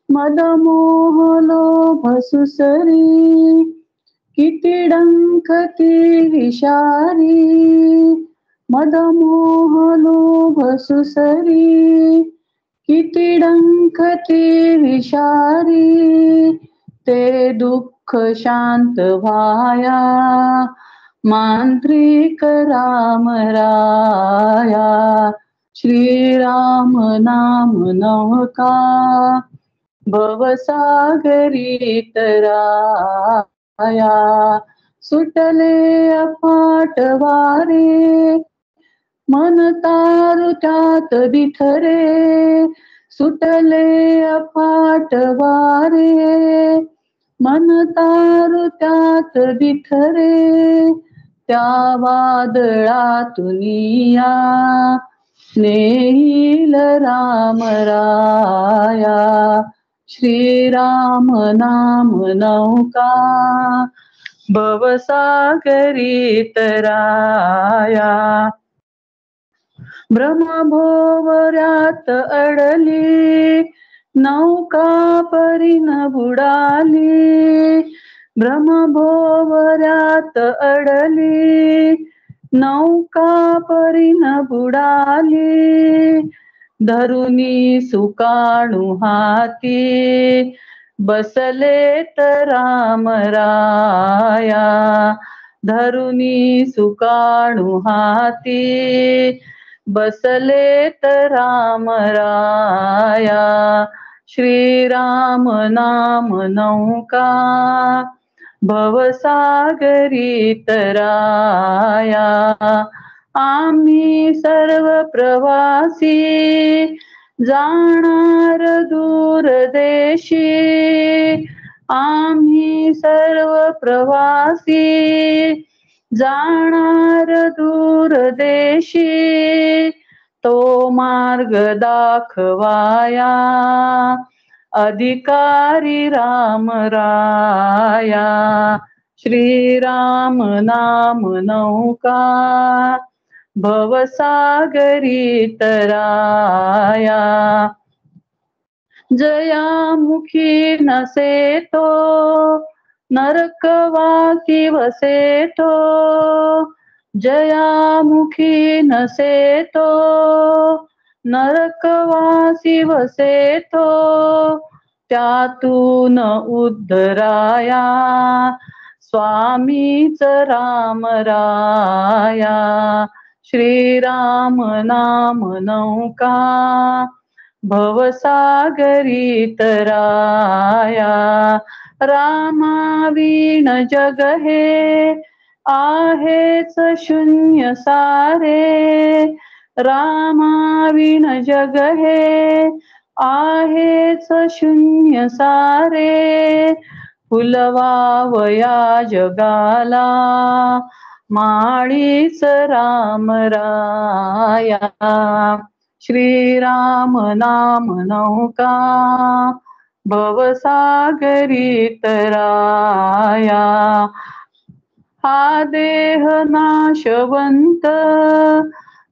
मदमोह लोभ सुसरी किती डंख ती विषारी. मदमोह लोभ सुसरी किती डंख ती विषारी. ते दुःख शांत व्हाया मांत्रिक राम राया. श्रीराम नाम नवका भवसागरी तराया. सुटले अफाट वारे मन तारु त्यात बिथरे. सुटले अफाट वारे मन तारु त्यात बिथरे. त्या वादळातुनिया नेईल राम राया. श्रीराम नाम नौका भवसागरी तराया. ब्रह्मभोवऱ्यात अडली नौका परीन बुडाली. ब्रह्मभोवऱ्यात अडली नौका परीन बुडाली. धरुनी सुकाणू हाती बसलेत राम राया. धरुनी सुकाणू हाती बसलेत राम राया. श्रीराम नाम नौका भवसागरी तराया. आम्ही सर्व प्रवासी जाणार दूर देशी. आम्ही सर्व प्रवासी जाणार दूर देशी. तो मार्ग दाखवाया अधिकारी राम राया. श्रीराम नाम नौका भवसागरी तराया. जयामुखी नसे तो नरकवासी वसे तो. जयामुखी नसे तो नरकवासी वसे तो. त्यातून उद्धराया स्वामीच राम राया. श्रीराम नाम नौका भवसागरी तराया. रामावीण जग हे आहेच शून्य सारे. रामावीण जग हे आहेच शून्य सारे. फुलवावया जगाला माळीच राम राया. श्रीराम नाम नौका भवसागरी तराया. हा देह नाशवंत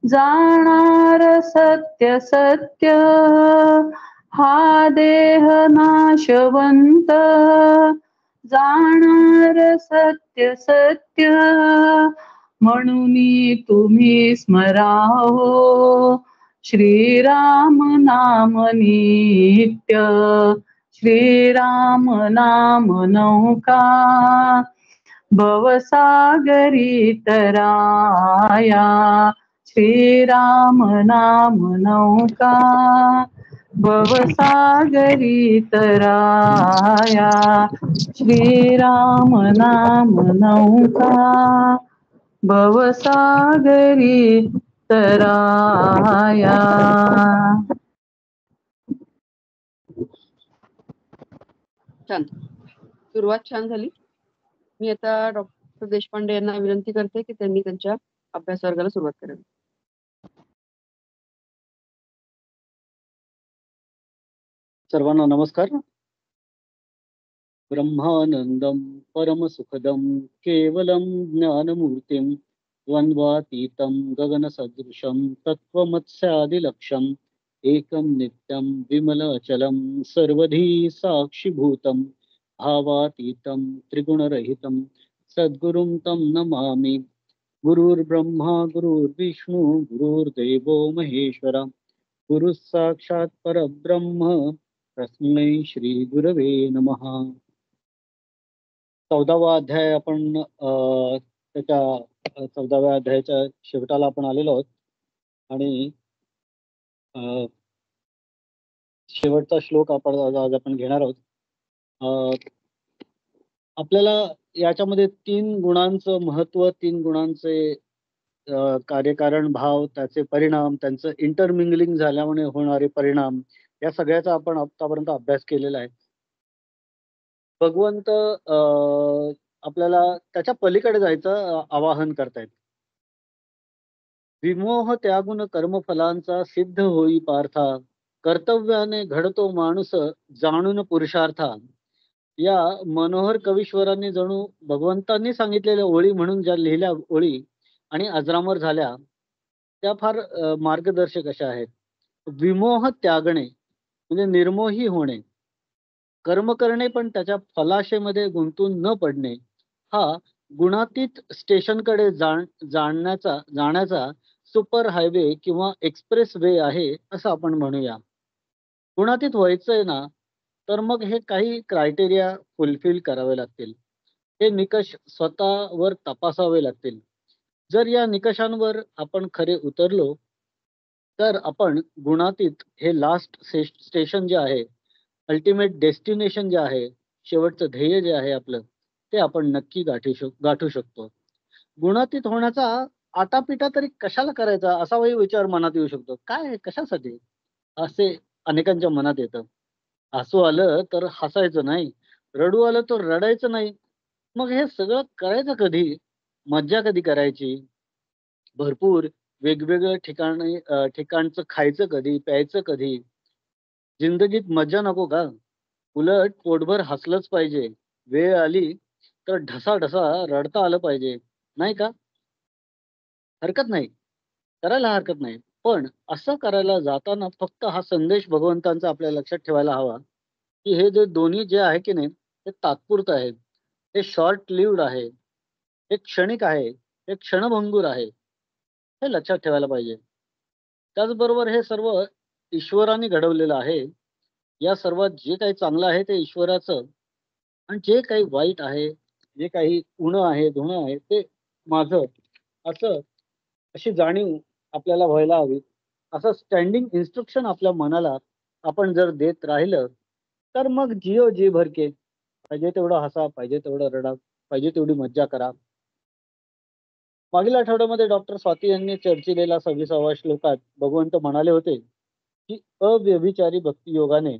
जाणार सत्य सत्य. हा देह नाशवंत जाणार सत्य सत्य. म्हणून तुम्ही स्मरावो श्रीराम नाम नित्य. श्रीराम नाम नौका भवसागरी तराया. श्रीराम नाम नौका भवसागरी तराया. श्रीराम नाम नौका भवसागरी तराया. छान, सुरुवात छान झाली. मी आता डॉक्टर देशपांडे यांना विनंती करते की त्यांनी त्यांच्या अभ्यास वर्गाला सुरुवात करावी. सर्वांना नमस्कार. ब्रह्मानंदम परमसुखदम केवलम ज्ञानमूर्तिम द्वंद्वातीतं गगनसदृशं तत्त्वमस्यादिलक्ष्यं एकं नित्यं विमलाचलं सर्वधी साक्षिभूतं भावातीतं त्रिगुणरहितं सद्गुरुं तं नमामि. गुरुर्ब्रह्मा गुरुर्विष्णू गुरुर्देवो महेश्वरा गुरुः साक्षात् परब्रह्म तस्मै श्री गुरवे नमः. 14वा अध्याय आपण त्याच्या 14व्या अध्यायाच्या शेवटाला आपण आलेलो आहोत आणि शेवटचा श्लोक आपण आज आपण घेणार आहोत. आपल्याला याच्यामध्ये 3 गुणांचं महत्व, 3 गुणांचे कार्यकारण भाव, त्याचे परिणाम, त्यांचं इंटरमिंगलिंग झाल्यामुळे होणारे परिणाम, या सगळ्याचा आपण आतापर्यंत अभ्यास केलेला आहे. भगवंत आपल्याला त्याच्या पलीकडे जायचं आवाहन करतायत. विमोह त्यागुण कर्मफलांचा सिद्ध होई पार्था, कर्तव्याने घडतो माणूस जाणून पुरुषार्था. या मनोहर कवीश्वरांनी जणू भगवंतांनी सांगितलेल्या ओळी म्हणून ज्या लिहिल्या ओळी आणि अजरामर झाल्या, त्या फार मार्गदर्शक अशा आहेत. विमोह त्यागणे म्हणजे निर्मोही होणे, कर्म करणे पण त्याच्या फलाशेमध्ये गुंतून न पडणे, हा गुणातीत स्टेशनकडे जाण्याचा सुपर हायवे किंवा एक्सप्रेस वे आहे असं आपण म्हणूया. गुणातीत व्हायचंय ना, तर मग हे काही क्रायटेरिया फुलफिल करावे लागतील. हे निकष स्वतःवर तपासावे लागतील. जर या निकषांवर आपण खरे उतरलो तर आपण गुणातीत हे लास्ट स्टेशन जे आहे, अल्टिमेट डेस्टिनेशन जे आहे, शेवटचं ध्येय जे आहे आपलं, ते आपण नक्की गाठू शकतो. गुणातीत होण्याचा आटापिटा तरी कशाला करायचा असाही विचार मनात येऊ शकतो. काय कशासाठी असे अनेकांच्या मनात येतं. हसू आलं तर हसायचं नाही, रडू आलं तर रडायचं नाही. मग हे सगळं करायचं कधी? मज्जा कधी करायची? भरपूर वेगवेगळ्या ठिकाणचं खायचं कधी, प्यायचं कधी? जिंदगीत मज्जा नको का? उलट पोटभर हसलंच पाहिजे. वेळ आली तर ढसा रडता आलं पाहिजे, नाही का? हरकत नाही, करायला हरकत नाही. पण असं करायला जाताना फक्त हा संदेश भगवंतांचा आपल्या लक्षात ठेवायला हवा, की हे जे दोन्ही जे आहे की नाही, ते तात्पुरतं आहे, हे शॉर्ट लिव्ड आहे, हे क्षणिक आहे, हे क्षणभंगूर आहे, हे लक्षात ठेवायला पाहिजे. त्याचबरोबर हे सर्व ईश्वराने घडवलेलं आहे. या सर्वात जे काही चांगलं आहे ते ईश्वराचं, आणि जे काही वाईट आहे, जे काही उणं आहे, धुणं आहे, ते माझं, असं अशी जाणीव आपल्याला व्हायला हवी. असं स्टँडिंग इन्स्ट्रक्शन आपल्या मनाला आपण जर देत राहिलं, तर मग जिओ जी भरके, पाहिजे तेवढं हसा, पाहिजे तेवढं रडा, पाहिजे तेवढी मज्जा करा. मागील आठवड्यामध्ये डॉक्टर स्वाती यांनी चर्चिलेल्या 26व्या श्लोकात भगवंत म्हणाले होते की अव्यभिचारी भक्ती योगाने,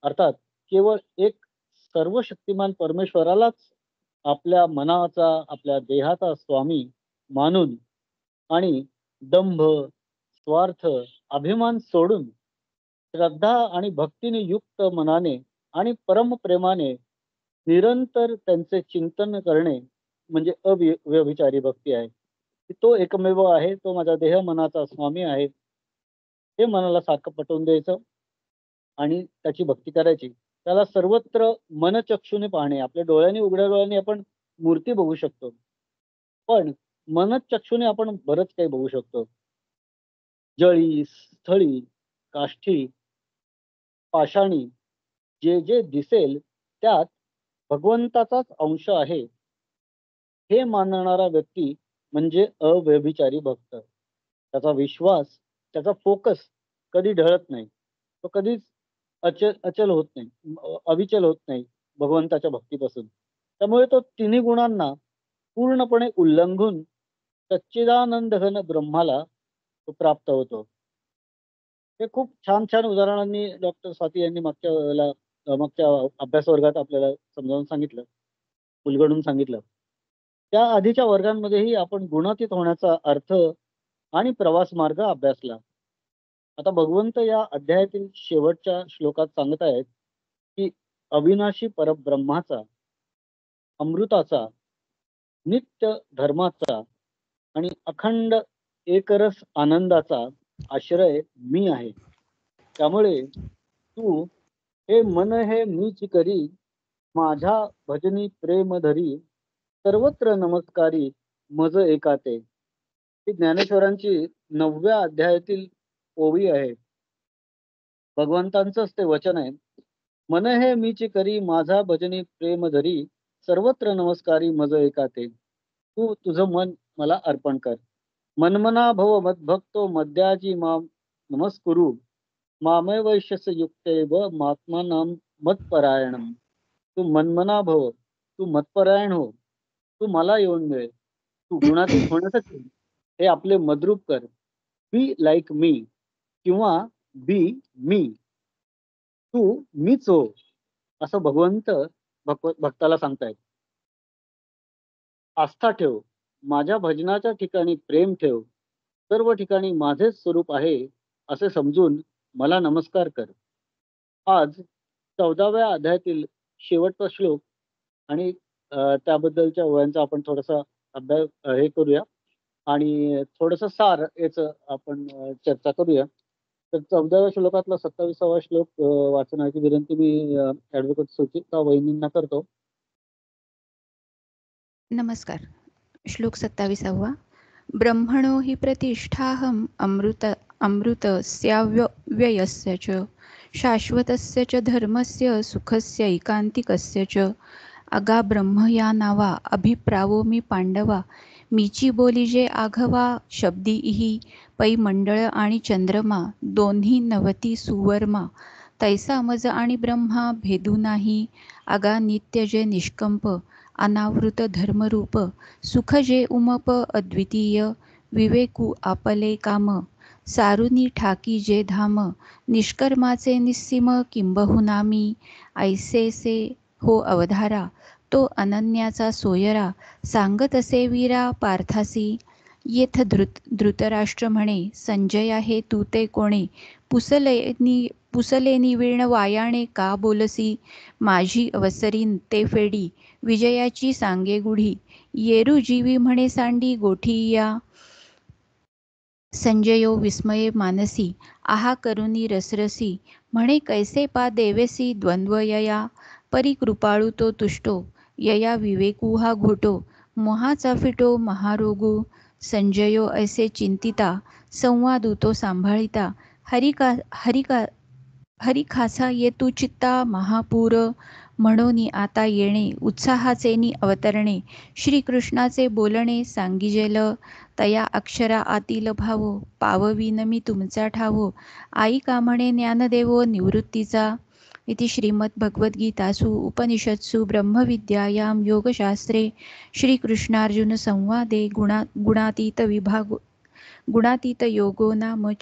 अर्थात केवळ एक सर्वशक्तिमान परमेश्वरालाच आपल्या मनाचा, आपल्या देहाचा स्वामी मानून आणि दंभ, स्वार्थ, अभिमान सोडून श्रद्धा आणि भक्तीने युक्त मनाने आणि परमप्रेमाने निरंतर त्यांचे चिंतन करणे म्हणजे अव्यभिचारी भक्ती आहे. तो एकमेव आहे, तो माझा देह मनाचा स्वामी आहे, हे मनाला सारखं पटवून द्यायचं आणि त्याची भक्ती करायची. त्याला सर्वत्र मनचक्षुने पाहणे. आपल्या डोळ्यांनी, उघड्या डोळ्यांनी आपण मूर्ती बघू शकतो, पण मनचक्षुने आपण बरंच काही बघू शकतो. जळी, स्थळी, काष्ठी, पाषाणी जे जे दिसेल त्यात भगवंताचाच अंश आहे, हे मानणारा व्यक्ती म्हणजे अव्यभिचारी भक्त. त्याचा विश्वास, त्याचा फोकस कधी ढळत नाही, तो कधीच अचल होत नाही, अविचल होत नाही भगवंताच्या भक्तीपासून. त्यामुळे तो तिन्ही गुणांना पूर्णपणे उल्लंघून सच्चिदानंद घन ब्रह्माला तो प्राप्त होतो. हे खूप छान छान उदाहरणांनी डॉक्टर स्वाती यांनी मागच्या अभ्यास वर्गात आपल्याला समजावून सांगितलं, उलगडून सांगितलं. त्या आधीच्या वर्गांमध्येही आपण गुणातीत होण्याचा अर्थ आणि प्रवास मार्ग अभ्यासला. आता भगवंत या अध्यायातील शेवटच्या श्लोकात सांगत आहेत की अविनाशी परब्रह्माचा, अमृताचा, नित्य धर्माचा आणि अखंड एकरस आनंदाचा आश्रय मी आहे. त्यामुळे तू हे मन हे मीच करी, माझ्या भजनी प्रेम धरी, सर्वत्र नमस्कारी मज एकाते. ही ज्ञानेश्वरांची 9व्या अध्यायातील ओवी आहे. भगवंतांचंच ते वचन आहे. मन हे मीच करी, माझा भजनी प्रेम धरी, सर्वत्र नमस्कारी मज एकाते. तू तुझं मन मला अर्पण कर. मनमना भव मद्भक्तो मद्याजी माम नमस्कुरु, मामय वैश्यस युक्ते व महात्मानाम मत्परायणम. तू मनमना भव, तू मतपरायण हो, तू मला येऊन मिळेल. तू गुणातीत होण्यासाठी हे आपले मद्रूप कर. बी लाईक मी किंवा बी मी. तू मीच हो, असं भगवंत भक्ताला सांगतायत. आस्था ठेव, माझ्या भजनाच्या ठिकाणी प्रेम ठेव, सर्व ठिकाणी माझेच स्वरूप आहे असे समजून मला नमस्कार कर. आज 14व्या अध्यायातील शेवटचा श्लोक आणि त्याबद्दलच्या ओळ्यांचा आपण थोडासा अभ्यास हे करूया आणि थोडस सार याच आपण चर्चा करूया. तर 14व्या श्लोकातला 27वा श्लोक वाचनाची विनंती मी ऍडव्होकेट सुचिता वहिनींना करतो. नमस्कार. श्लोक 27वा. ब्रह्मणो हि प्रतिष्ठाहम अमृतस्याव्ययस्य च शाश्वतस्य च धर्मस्य सुखस्य एकांतिकस्य च. अगा ब्रह्म या नावा अभिप्रावो मी पांडवा, मीची बोली जे आघवा शब्दी इही पै मंडळ आणि चंद्रमा दोन्ही नवती सुवर्मा. तैसा मज आणि ब्रह्मा भेदू नाही, अगा नित्य जे निष्कंप अनावृत धर्मरूप. सुख जे उमप अद्वितीय विवेकू आपले काम. सारुनी ठाकी जे धाम निष्कर्माचे निस्सीम किंबहुना मी. ऐसेसे हो अवधारा तो अनन्याचा सोयरा, सांगत असे वीरा पार्थासी. येथ धृतराष्ट्र म्हणे, संजया हे तू ते कोणे, पुसलेनी वीण वायाणे का बोलसी. माझी अवसरीन ते फेडी विजयाची सांगे गुढी. येरू जीवी म्हणे सांडी गोठी या. संजयो विस्मये मानसी, आहा करुनी रसरसी. म्हणे कैसे पा देवेसी द्वंद्व यया, परी कृपाळू तो तुष्टो यया विवेकू हा घोटो. मोहाचा फिटो महारोगू, संजयो ऐसे चिंतिता, संवादू तो सांभाळिता. हरिखासा येतू चित्ता महापूर, म्हणूनी आता येणे उत्साहाचेनी अवतरणे. श्रीकृष्णाचे बोलणे सांगिजेल, तया अक्षरा आतील भावो, पाववीन मी तुमचा ठावो. आई का म्हणे ज्ञानदेवो निवृत्तीचा. इति श्रीमद्भगवद्गीतासु उपनिषत्सु ब्रह्मविद्यायां योगशास्त्रे श्रीकृष्णार्जुन संवादे गुणातीतयोगो नाम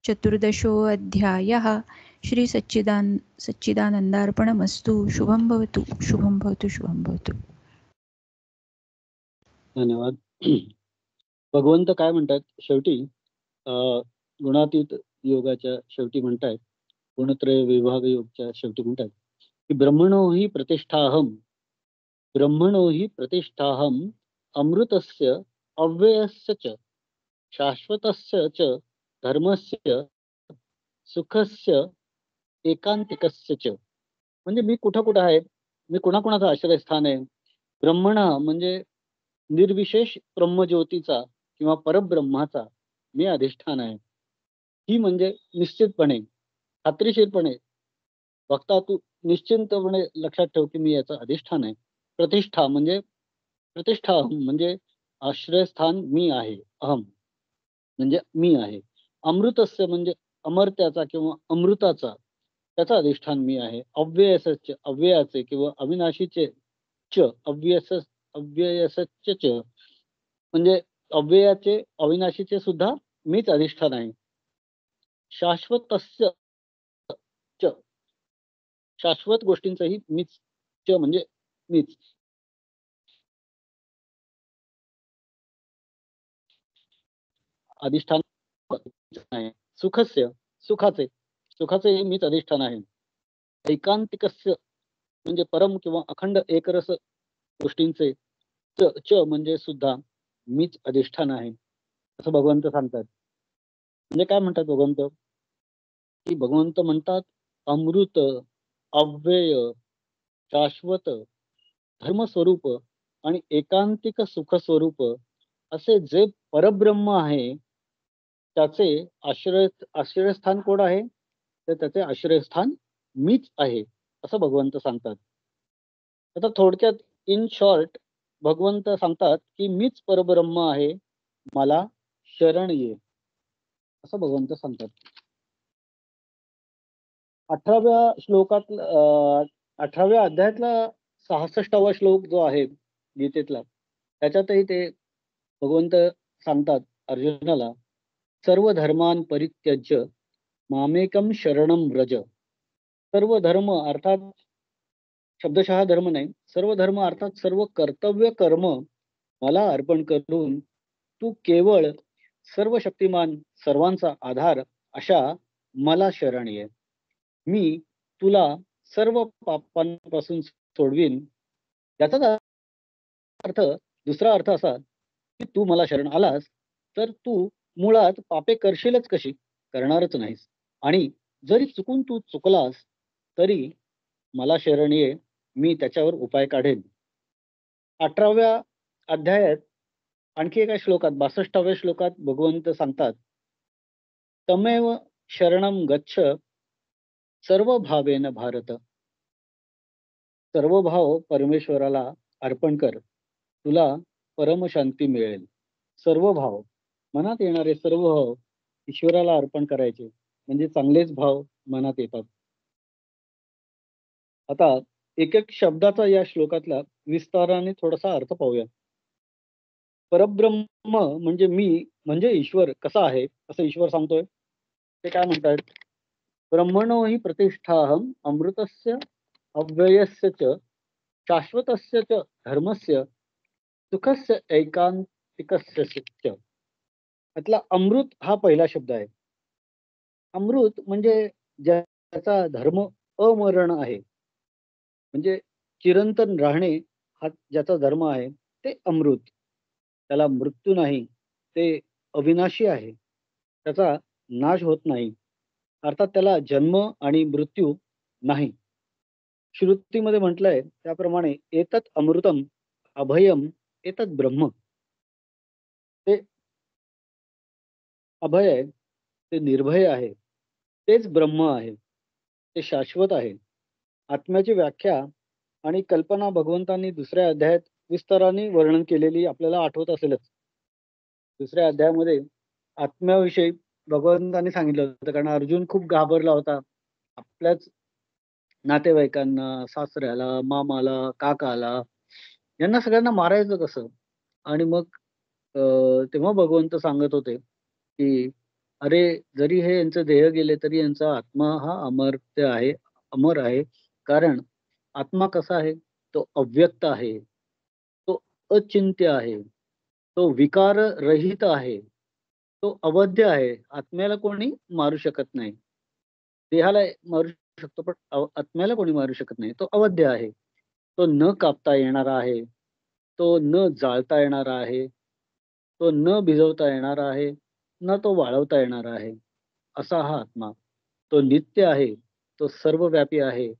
चतुर्दशोऽध्यायः. श्री सच्चिदानंदार्पणमस्तु. शुभं भवतु, शुभं भवतु, शुभं भवतु. धन्यवाद. भगवंत काय म्हणतात शेवटी, गुणातीत योगाच्या शेवटी म्हणतायत, गुणत्रय विभाग योगच्या शेवटी म्हणतात की ब्रह्मणो हि प्रतिष्ठाहम अमृतस्य अव्ययस्य च शाश्वतस्य च धर्मस्य सुखस्य एकांतिकस्य च. म्हणजे मी कुठं आहे, मी कुणाकुणाचा आश्रयस्थान आहे. ब्रह्मण म्हणजे निर्विशेष ब्रह्मज्योतीचा किंवा परब्रह्माचा मी अधिष्ठान आहे. ही म्हणजे निश्चितपणे, खात्रीशीरपणे बघता तू निश्चिंतपणे लक्षात ठेव की मी याचं अधिष्ठान आहे. प्रतिष्ठा म्हणजे आश्रयस्थान मी आहे. अहम म्हणजे मी आहे. अमृतस्य म्हणजे अमर्त्याचा किंवा अमृताचा, त्याचा अधिष्ठान मी आहे. अव्ययाचे किंवा अविनाशीचे च, अव्ययसच म्हणजे अव्ययाचे अविनाशीचे सुद्धा मीच अधिष्ठान आहे. शाश्वतस्य च, शाश्वत गोष्टींचंही मीच, च म्हणजे मीच. अधिष्ठान आहे. सुखाचे मीच अधिष्ठान आहे. एकांतिकस्य म्हणजे परम किंवा अखंड एकरस गोष्टींचे च म्हणजे सुद्धा मीच अधिष्ठान आहे, असं भगवंत सांगतात. म्हणजे काय म्हणतात भगवंत, की भगवंत म्हणतात अमृत, अव्यय, शाश्वत, धर्मस्वरूप आणि एकांतिक सुख स्वरूप असे जे परब्रह्म आहे त्याचे आश्रयस्थान कोण आहे, तर त्याचे आश्रयस्थान मीच आहे असं भगवंत सांगतात. आता थोडक्यात इन शॉर्ट भगवंत सांगतात की मीच परब्रह्म आहे, मला शरण ये असं भगवंत सांगतात. 18व्या श्लोकात 18व्या अध्यायातला 66वा श्लोक जो आहे गीतेतला, त्याच्यातही ते भगवंत सांगतात अर्जुनाला, सर्व धर्मान परित्यज्य मामेकम शरणम व्रज. सर्व धर्म अर्थात शब्दशः धर्म नाही, सर्व धर्म अर्थात सर्व कर्तव्य कर्म मला अर्पण करून तू केवळ सर्व शक्तिमान सर्वांचा आधार अशा मला शरण ये. मी तुला सर्व पापांपासून सोडवीन. याचाच अर्थ, दुसरा अर्थ असा की तू मला शरण आलास तर तू मुळात पापे करशीलच कशी, करणारच नाहीस. आणि जरी चुकून तू चुकलास तरी मला शरण ये, मी त्याच्यावर उपाय काढेन. 18व्या अध्यायात आणखी एका श्लोकात 62व्या श्लोकात भगवंत सांगतात, तमेव शरणम गच्छ सर्व भावेन भारत. सर्व भाव परमेश्वराला अर्पण कर, तुला परमशांती मिळेल. सर्व भाव, मनात येणारे सर्व भाव ईश्वराला अर्पण करायचे, म्हणजे चांगलेच भाव मनात येतात. आता एक एक शब्दाचा या श्लोकातला विस्ताराने थोडासा अर्थ पाहूया. परब्रह्म म्हणजे मी, म्हणजे ईश्वर कसा आहे असं ईश्वर सांगतोय. ते काय म्हणतात, ब्रह्मणो हि प्रतिष्ठाहम अमृतस्य अव्ययस्य च शाश्वतस्य च धर्मस्य सुखस्य ऐकांतिकस्य च. यातला अमृत हा पहिला शब्द आहे. अमृत म्हणजे ज्याचा धर्म अमरण आहे, म्हणजे चिरंतन राहणे हा ज्याचा धर्म आहे ते अमृत. त्याला मृत्यू नाही, ते अविनाशी आहे, त्याचा नाश होत नाही, अर्थात त्याला जन्म आणि मृत्यू नाही. श्रुतीमध्ये म्हटलंय त्याप्रमाणे एतत् अमृतम अभयम एतत् ब्रह्म. ते अभय आहे, ते निर्भय आहे, तेच ब्रह्म आहे, ते शाश्वत आहे. आत्म्याची व्याख्या आणि कल्पना भगवंतांनी दुसऱ्या अध्यायात विस्ताराने वर्णन केलेली आपल्याला आठवत असेलच. दुसऱ्या अध्यायामध्ये आत्म्याविषयी भगवंतांनी सांगितलं होतं, कारण अर्जुन खूप घाबरला होता. आपल्याच नातेवाईकांना, सासऱ्याला, मामाला, काकाला, यांना सगळ्यांना मारायचं कसं. आणि मग तेव्हा भगवंत सांगत होते की अरे, जरी हे यांचं देह गेले तरी यांचा आत्मा हा अमर्त्य आहे, अमर आहे. कारण आत्मा कसा आहे, तो अव्यक्त आहे, तो अचिंत्य आहे, तो विकार रहित आहे, तो अवध्य आहे. आत्म्याला कोणी मारू शकत नाही. देहाला मारू शकतो पण आत्म्याला कोणी मारू शकत नाही. तो अवध्य आहे, तो न कापता येणारा आहे, तो न जाळता येणारा आहे, तो न भिजवता येणारा आहे, न तो वाळवता येणारा आहे. असा हा आत्मा. तो नित्य आहे, तो सर्वव्यापी आहे,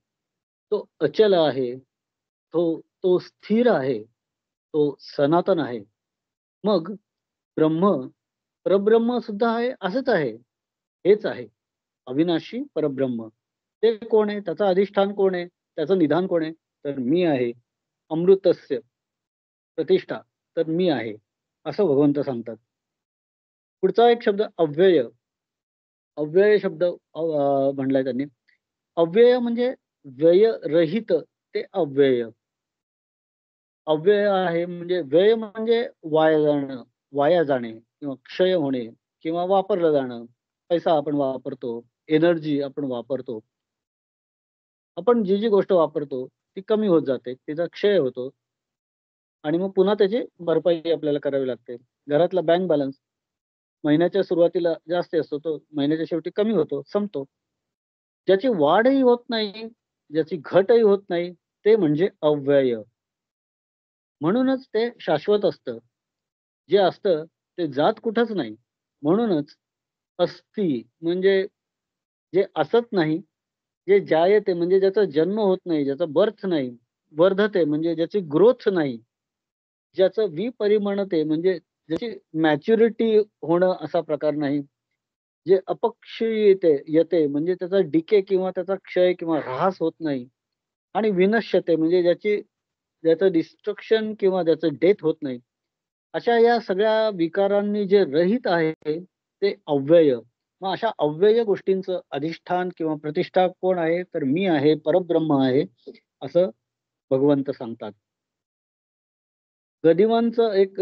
तो अचल आहे, तो तो स्थिर आहे, तो सनातन आहे. मग ब्रह्म, परब्रह्म सुद्धा आहे, असंच आहे, हेच आहे अविनाशी परब्रह्म. ते कोण आहे, त्याचं अधिष्ठान कोण आहे, त्याचं निधान कोण आहे, तर मी आहे. अमृतस्य प्रतिष्ठा, तर मी आहे असं भगवंत सांगतात. पुढचा एक शब्द अव्यय. अव्यय शब्द म्हणलाय त्यांनी. अव्यय म्हणजे व्ययरहित, ते अव्यय. अव्यय आहे म्हणजे व्यय म्हणजे वाया जाणे किंवा क्षय होणे किंवा वापरलं जाणं. पैसा आपण वापरतो, एनर्जी आपण वापरतो, आपण जी जी गोष्ट वापरतो ती कमी होत जाते, तिचा क्षय होतो आणि मग पुन्हा त्याची भरपाई आपल्याला करावी लागते. घरातला बँक बॅलन्स महिन्याच्या सुरुवातीला जास्त असतो, तो महिन्याच्या शेवटी कमी होतो, संपतो. ज्याची वाढही होत नाही, ज्याची घटही होत नाही, ते म्हणजे अव्यय. म्हणूनच ते शाश्वत असतं. जे असतं ते जात कुठंच नाही. म्हणूनच अस्थी म्हणजे जे असत नाही, जे जायते म्हणजे ज्याचा जन्म होत नाही, ज्याचा बर्थ नाही, वर्धते म्हणजे ज्याची ग्रोथ नाही, ज्याचं विपरिमाणते म्हणजे ज्याची मॅच्युरिटी होणं असा प्रकार नाही, जे अपक्षीयते येते म्हणजे त्याचा डिके किंवा त्याचा क्षय किंवा ऱ्हास होत नाही, आणि विनश्यते म्हणजे ज्याचं डिस्ट्रक्शन किंवा ज्याचं डेथ होत नाही, अशा या सगळ्या विकारांनी जे रहित आहे ते अव्यय. मग अशा अव्यय गोष्टींचं अधिष्ठान किंवा प्रतिष्ठा कोण आहे, तर मी आहे, परब्रह्म आहे, असं भगवंत सांगतात. गदिमांचं एक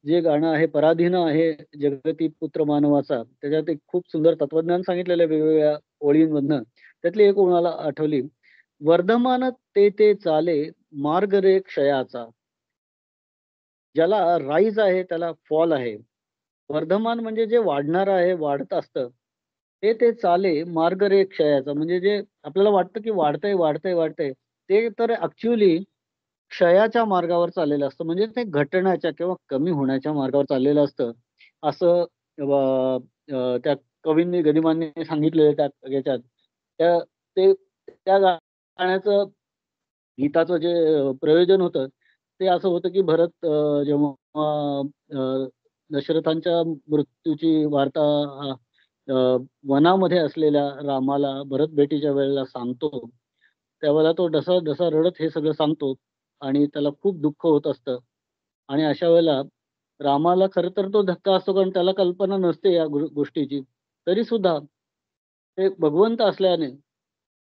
जे गाणं आहे, पराधीन आहे जगती पुत्र मानवाचा, त्याच्यात एक खूप सुंदर तत्वज्ञान सांगितलेलं आहे वेगवेगळ्या ओळींमधनं. त्यातली एक ओळ मला आठवली. वर्धमान ते ते चाले मार्ग रे क्षयाचा. ज्याला राईज आहे त्याला फॉल आहे. वर्धमान म्हणजे जे वाढणार आहे, वाढत असतं. ते ते चाले मार्ग रे क्षयाचा म्हणजे जे आपल्याला वाटतं की वाढतंय, वाढतंय, वाढतंय. ते तर ॲक्चुअली क्षयाच्या मार्गावर चाललेलं असतं. म्हणजे ते घटण्याच्या किंवा कमी होण्याच्या मार्गावर चाललेलं असतं. असं त्या कवींनी, गदिमांनी सांगितलेलं त्या याच्यात. त्या ते त्या गाण्याचं, गीताचं जे प्रयोजन होतं, ते असं होतं की भरत जेव्हा दशरथांच्या मृत्यूची वार्ता अ, अ, वनामध्ये असलेल्या रामाला भरत भेटीच्या वेळेला सांगतो, त्यावेळेला तो ढसा-ढसा रडत हे सगळं सांगतो आणि त्याला खूप दुःख होत असतं. आणि अशा वेळेला रामाला खरं तर तो धक्का असतो, कारण त्याला कल्पना नसते या गोष्टीची. तरीसुद्धा ते भगवंत असल्याने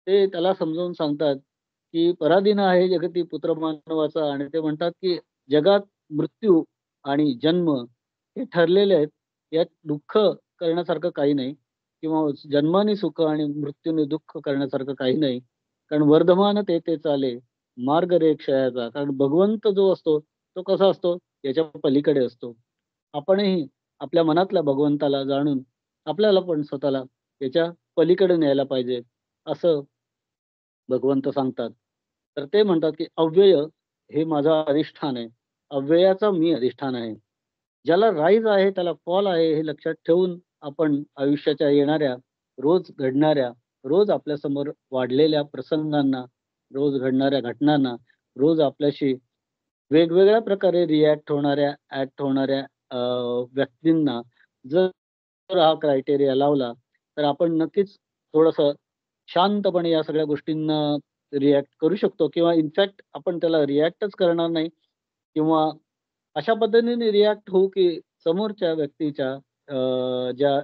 ते त्याला समजावून सांगतात, की पराधीन आहे जगती पुत्र मानवाचा, आणि ते म्हणतात, की जगात मृत्यू आणि जन्म हे ठरलेले आहेत. यात दुःख करण्यासारखं काही नाही, किंवा जन्माने सुख आणि मृत्यूने दुःख करण्यासारखं काही नाही. कारण वर्धमान ते ते चाले मार्ग रे क्षयाचा. कारण भगवंत जो असतो तो कसा असतो, याच्या पलीकडे असतो. आपणही आपल्या मनातल्या भगवंताला जाणून आपल्याला पण स्वतःला याच्या पलीकडे न्यायला पाहिजे, असं भगवंत सांगतात. तर ते म्हणतात, की अव्यय हे माझं अधिष्ठान आहे. अव्ययाचा मी अधिष्ठान आहे. ज्याला राईज आहे त्याला फॉल आहे हे लक्षात ठेवून आपण आयुष्याच्या येणाऱ्या, रोज घडणाऱ्या, रोज आपल्यासमोर वाढलेल्या प्रसंगांना, रोज घडणाऱ्या घटनांना, रोज आपल्याशी वेगवेगळ्या प्रकारे रिॲक्ट होणाऱ्या, ॲक्ट होणाऱ्या व्यक्तींना जर हा क्रायटेरिया लावला, तर आपण नक्कीच थोडंसं शांतपणे या सगळ्या गोष्टींना रिॲक्ट करू शकतो, किंवा इनफॅक्ट आपण त्याला रिॲक्टच करणार नाही, किंवा अशा पद्धतीने रिॲक्ट होऊ, की समोरच्या व्यक्तीच्या ज्या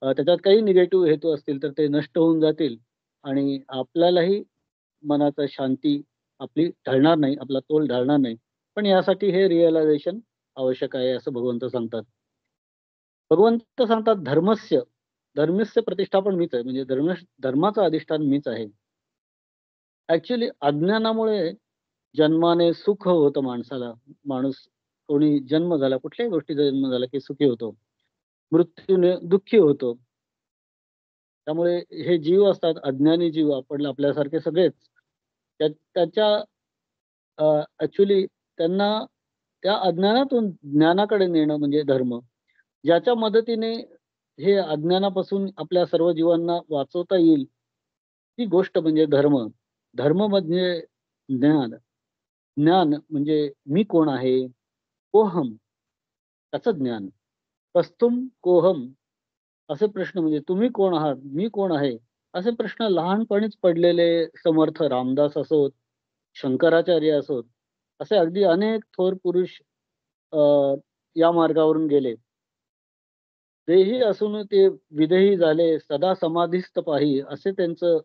त्याच्यात काही निगेटिव्ह हेतू असतील तर ते नष्ट होऊन जातील, आणि आपल्यालाही मनाचा शांती आपली ढळणार नाही, आपला तोल ढळणार नाही. पण यासाठी हे रिअलायझेशन आवश्यक आहे, असं भगवंत सांगतात. भगवंत सांगतात धर्मस्य, धर्मस्य प्रतिष्ठापन मीच आहे. म्हणजे धर्माचं अधिष्ठान मीच आहे. ॲक्चुअली अज्ञानामुळे जन्माने सुख होतं माणसाला. माणूस कोणी जन्म झाला, कुठल्याही गोष्टीचा जन्म झाला की सुखी होतो. मृत्यूने दुःखी होतो. त्यामुळे हे जीव असतात, अज्ञानी जीव, आपण आपल्यासारखे सगळेच. त्याच्या ॲक्चुअली त्यांना त्या अज्ञानातून ज्ञानाकडे नेणं म्हणजे धर्म. ज्याच्या मदतीने हे अज्ञानापासून आपल्या सर्व जीवांना वाचवता येईल, ती गोष्ट म्हणजे धर्म. धर्म म्हणजे ज्ञान. ज्ञान म्हणजे मी कोण आहे? कोहम, त्याचं ज्ञान. कस्तुम कोहम, असे प्रश्न म्हणजे तुम्ही कोण आहात? मी कोण आहे? असे प्रश्न लहानपणीच पडलेले समर्थ रामदास असोत, शंकराचार्य असोत, असे अगदी अनेक थोर पुरुष अ, या मार्गावरून गेले. देही असून ते विदेही झाले, सदा समाधिस्थ पाही, असे त्यांचं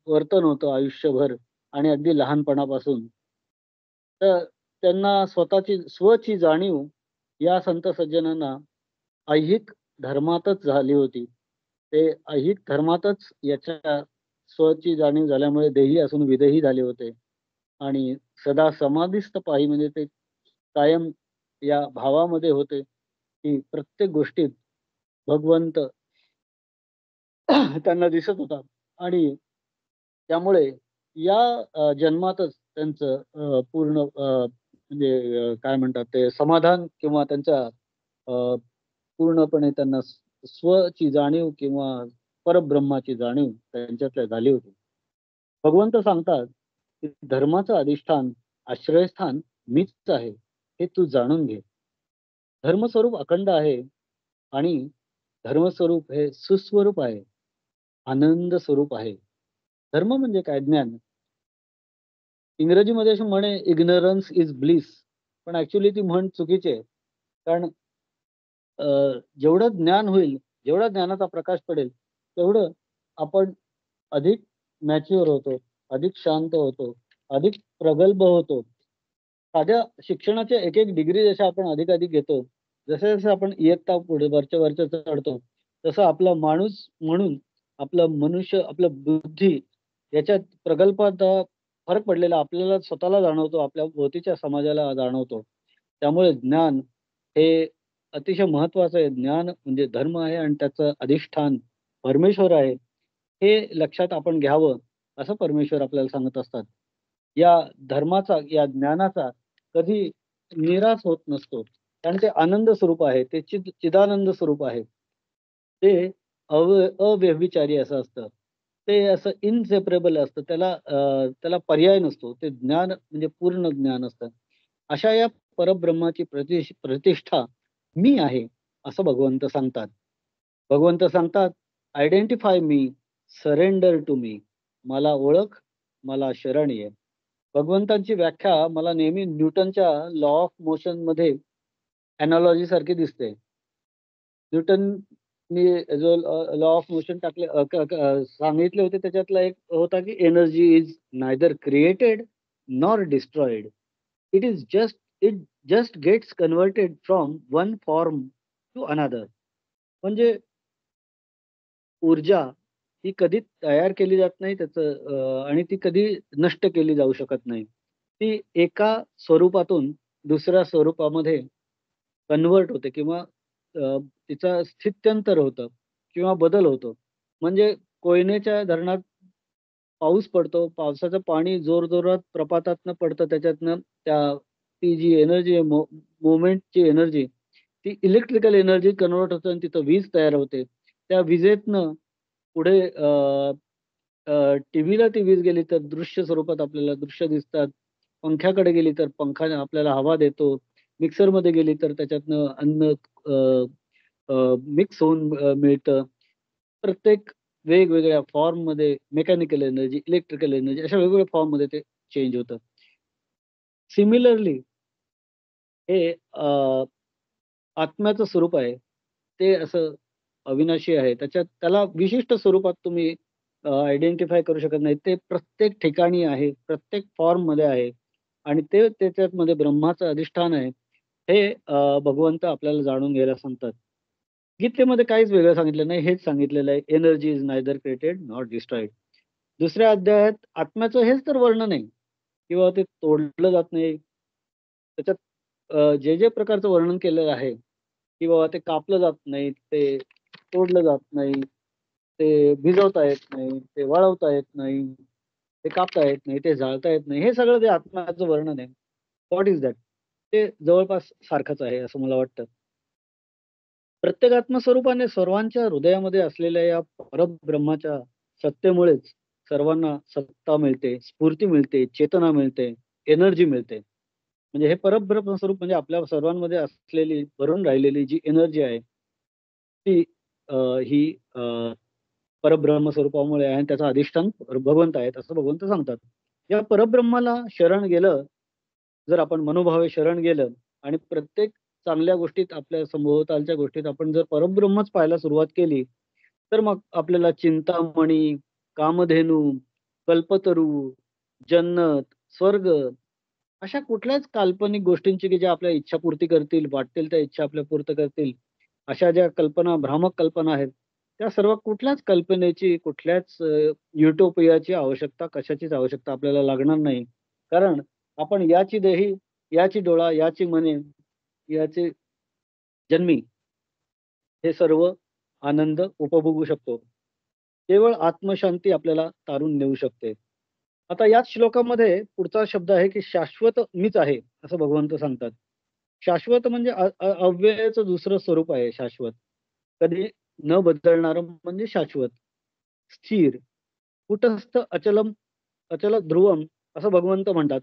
वर्तन होतं आयुष्यभर आणि अगदी लहानपणापासून. तर त्यांना स्वची जाणीव या संत सज्जनांना ऐहिक धर्मातच झाली होती. ते ऐहिक धर्मातच याच्या स्वची जाणीव झाल्यामुळे देही असून विदेही झाले होते. आणि सदा समाधिस्थ पाही म्हणजे ते कायम या भावामध्ये होते, की प्रत्येक गोष्टीत भगवंत त्यांना दिसत होता. आणि त्यामुळे या जन्मातच त्यांचं पूर्ण म्हणजे काय म्हणतात ते समाधान, किंवा त्यांच्या पूर्णपणे त्यांना स्वची जाणीव किंवा परब्रह्माची जाणीव त्यांच्यातल्या झाली होती. भगवंत सांगतात की धर्माचं अधिष्ठान आश्रयस्थान मीच आहे हे तू जाणून घे. धर्मस्वरूप अखंड आहे आणि धर्मस्वरूप हे सुस्वरूप आहे, आनंद स्वरूप आहे. धर्म म्हणजे काय? ज्ञान. इंग्रजीमध्ये अशी म्हणे इग्नोरन्स इज ब्लिस, पण ऍक्च्युली ती म्हण चुकीची आहे. कारण जेवढं ज्ञान होईल, जेवढा ज्ञानाचा प्रकाश पडेल, तेवढं आपण अधिक मॅच्युअर होतो, अधिक शांत होतो, अधिक प्रगल्भ होतो. साध्या शिक्षणाच्या एक एक डिग्री जशा आपण अधिक अधिक घेतो, जसं जसं आपण इयत्ता पुढे वरच्या वरच्या चढतो, तसं आपला माणूस म्हणून आपलं मनुष्य, आपलं बुद्धी याच्यात प्रगल्भात फरक पडलेला आपल्याला स्वतःला जाणवतो, आपल्या भोवतीच्या समाजाला जाणवतो. त्यामुळे ज्ञान हे अतिशय महत्वाचं आहे. ज्ञान म्हणजे धर्म आहे आणि त्याचं अधिष्ठान परमेश्वर आहे. हे लक्षात आपण घ्यावं असं परमेश्वर आपल्याला सांगत असतात. या धर्माचा, या ज्ञानाचा कधी निराश होत नसतो, कारण ते आनंद स्वरूप आहे, ते चिदानंद स्वरूप आहे. ते अव्यभिचारी असं असतं, ते असं इनसेपरेबल असतं, त्याला पर्याय नसतो. ते ज्ञान म्हणजे पूर्ण ज्ञान असतं. अशा या परब्रह्माची प्रतिष्ठा मी आहे असं भगवंत सांगतात. भगवंत सांगतात, identify me, surrender to me. मला ओळख, मला शरण ये. भगवंतांची व्याख्या मला नेहमी न्यूटनच्या लॉ ऑफ मोशन मध्ये अॅनॉलॉजी सारखी दिसते. न्यूटननी जो लॉ ऑफ मोशन सांगितले होते, त्याच्यातला एक होता की energy is neither created nor destroyed, it just gets converted from one form to another. म्हणजे ऊर्जा ही कधी तयार केली जात नाही, आणि ती कधी नष्ट केली जाऊ शकत नाही. ती एका स्वरूपातून दुसऱ्या स्वरूपामध्ये कन्वर्ट होते किंवा तिचा स्थित्यंतर होतं किंवा बदल होतो. म्हणजे कोयनेच्या धरणात पाऊस पडतो, पावसाचं पाणी जोरजोरात प्रपातातनं पडतं, त्याच्यातनं ती जी एनर्जी आहे, मोमेंटची एनर्जी, ती इलेक्ट्रिकल एनर्जी कन्वर्ट होते आणि तिथं वीज तयार होते. त्या विजेतनं पुढे टीव्हीला ती वीज गेली तर दृश्य स्वरूपात आपल्याला दृश्य दिसतात. पंख्याकडे गेली तर पंखा आपल्याला हवा देतो. मिक्सरमध्ये गेली तर त्याच्यातनं अन्न मिक्स होऊन मिळतं. प्रत्येक वेगवेगळ्या फॉर्ममध्ये मेकॅनिकल एनर्जी, इलेक्ट्रिकल एनर्जी अशा वेगवेगळ्या फॉर्ममध्ये ते चेंज होतं. सिमिलरली हे आत्म्याचं स्वरूप आहे, ते असं अविनाशी आहे. त्याला विशिष्ट स्वरूपात तुम्ही आयडेंटिफाय करू शकत नाही. ते प्रत्येक ठिकाणी आहे, प्रत्येक फॉर्ममध्ये आहे आणि ते त्याच्यामध्ये ब्रह्माचं अधिष्ठान आहे. हे भगवंत आपल्याला जाणून घ्यायला सांगतात. गीतेमध्ये काहीच वेगळं सांगितलं नाही, हेच सांगितलेलं आहे, energy is neither created not destroyed. दुसऱ्या अध्यायात आत्म्याचं हेच तर वर्णन आहे, किंवा ते तोडलं जात नाही. त्याच्यात जे जे प्रकारचं वर्णन केलेलं आहे, की बाबा ते कापलं जात नाही, ते तोडलं जात नाही, ते भिजवता येत नाही, ते वाळवता येत नाही, ते कापता येत नाही, ते जाळता येत नाही, हे सगळं जे आत्म्याचं वर्णन आहे, व्हॉट इज दॅट, ते जवळपास सारखंच आहे असं मला वाटतं. प्रत्येक आत्मस्वरूपाने सर्वांच्या हृदयामध्ये असलेल्या या परब्रह्माच्या सत्तेमुळेच सर्वांना सत्ता मिळते, स्फूर्ती मिळते, चेतना मिळते, एनर्जी मिळते. म्हणजे हे परब्रह्म स्वरूप म्हणजे आपल्या सर्वांमध्ये असलेली भरून राहिलेली जी एनर्जी आहे, ती ही परब्रह्म स्वरूपामुळे आहे आणि त्याचा अधिष्ठान भगवंत आहेत असं भगवंत सांगतात. या परब्रह्माला शरण गेलं, जर आपण मनोभावे शरण गेलं आणि प्रत्येक चांगल्या गोष्टीत, आपल्या सभोवतालच्या गोष्टीत आपण जर परब्रह्मच पाहायला सुरुवात केली, तर मग आपल्याला चिंतामणी, कामधेनू, कल्पतरू, जन्नत, स्वर्ग अशा कुठल्याच काल्पनिक गोष्टींची की ज्या आपल्या इच्छापूर्ती करतील, वाटतील त्या इच्छा आपल्या पूर्ण करतील, अशा ज्या कल्पना, भ्रामक कल्पना आहेत, त्या सर्व कुठल्याच कल्पनेची, कुठल्याच युटोपियाची आवश्यकता, कशाचीच आवश्यकता आपल्याला लागणार नाही. कारण आपण याची देही, याची डोळा, याची मने, याचे जन्मी हे सर्व आनंद उपभोगू शकतो. केवळ आत्मशांती आपल्याला तारून नेऊ शकते. आता याच श्लोकामध्ये पुढचा शब्द आहे की शाश्वत मीच आहे असं भगवंत सांगतात. शाश्वत म्हणजे अव्ययाचं दुसरं स्वरूप आहे शाश्वत. कधी न बदलणारं म्हणजे शाश्वत. स्थिर, कुटस्थ अचलम अचल ध्रुवम असं भगवंत म्हणतात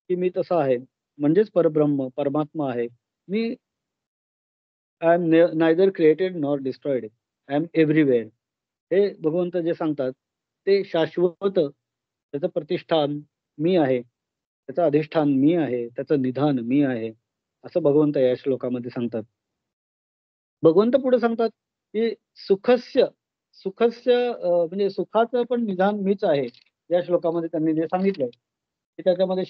की मी तसा आहे, म्हणजेच परब्रह्म परमात्मा आहे मी. I am neither created nor destroyed, I am everywhere. हे भगवंत जे सांगतात ते शाश्वत, त्याचं प्रतिष्ठान मी आहे, त्याचं अधिष्ठान मी आहे, त्याचं निधान मी आहे, असं भगवंत या श्लोकामध्ये सांगतात. भगवंत पुढे सांगतात की सुखस्य सुखस्य म्हणजे सुखाचं पण निधान मीच आहे. या श्लोकामध्ये त्यांनी जे सांगितलंय की त्याच्यामध्ये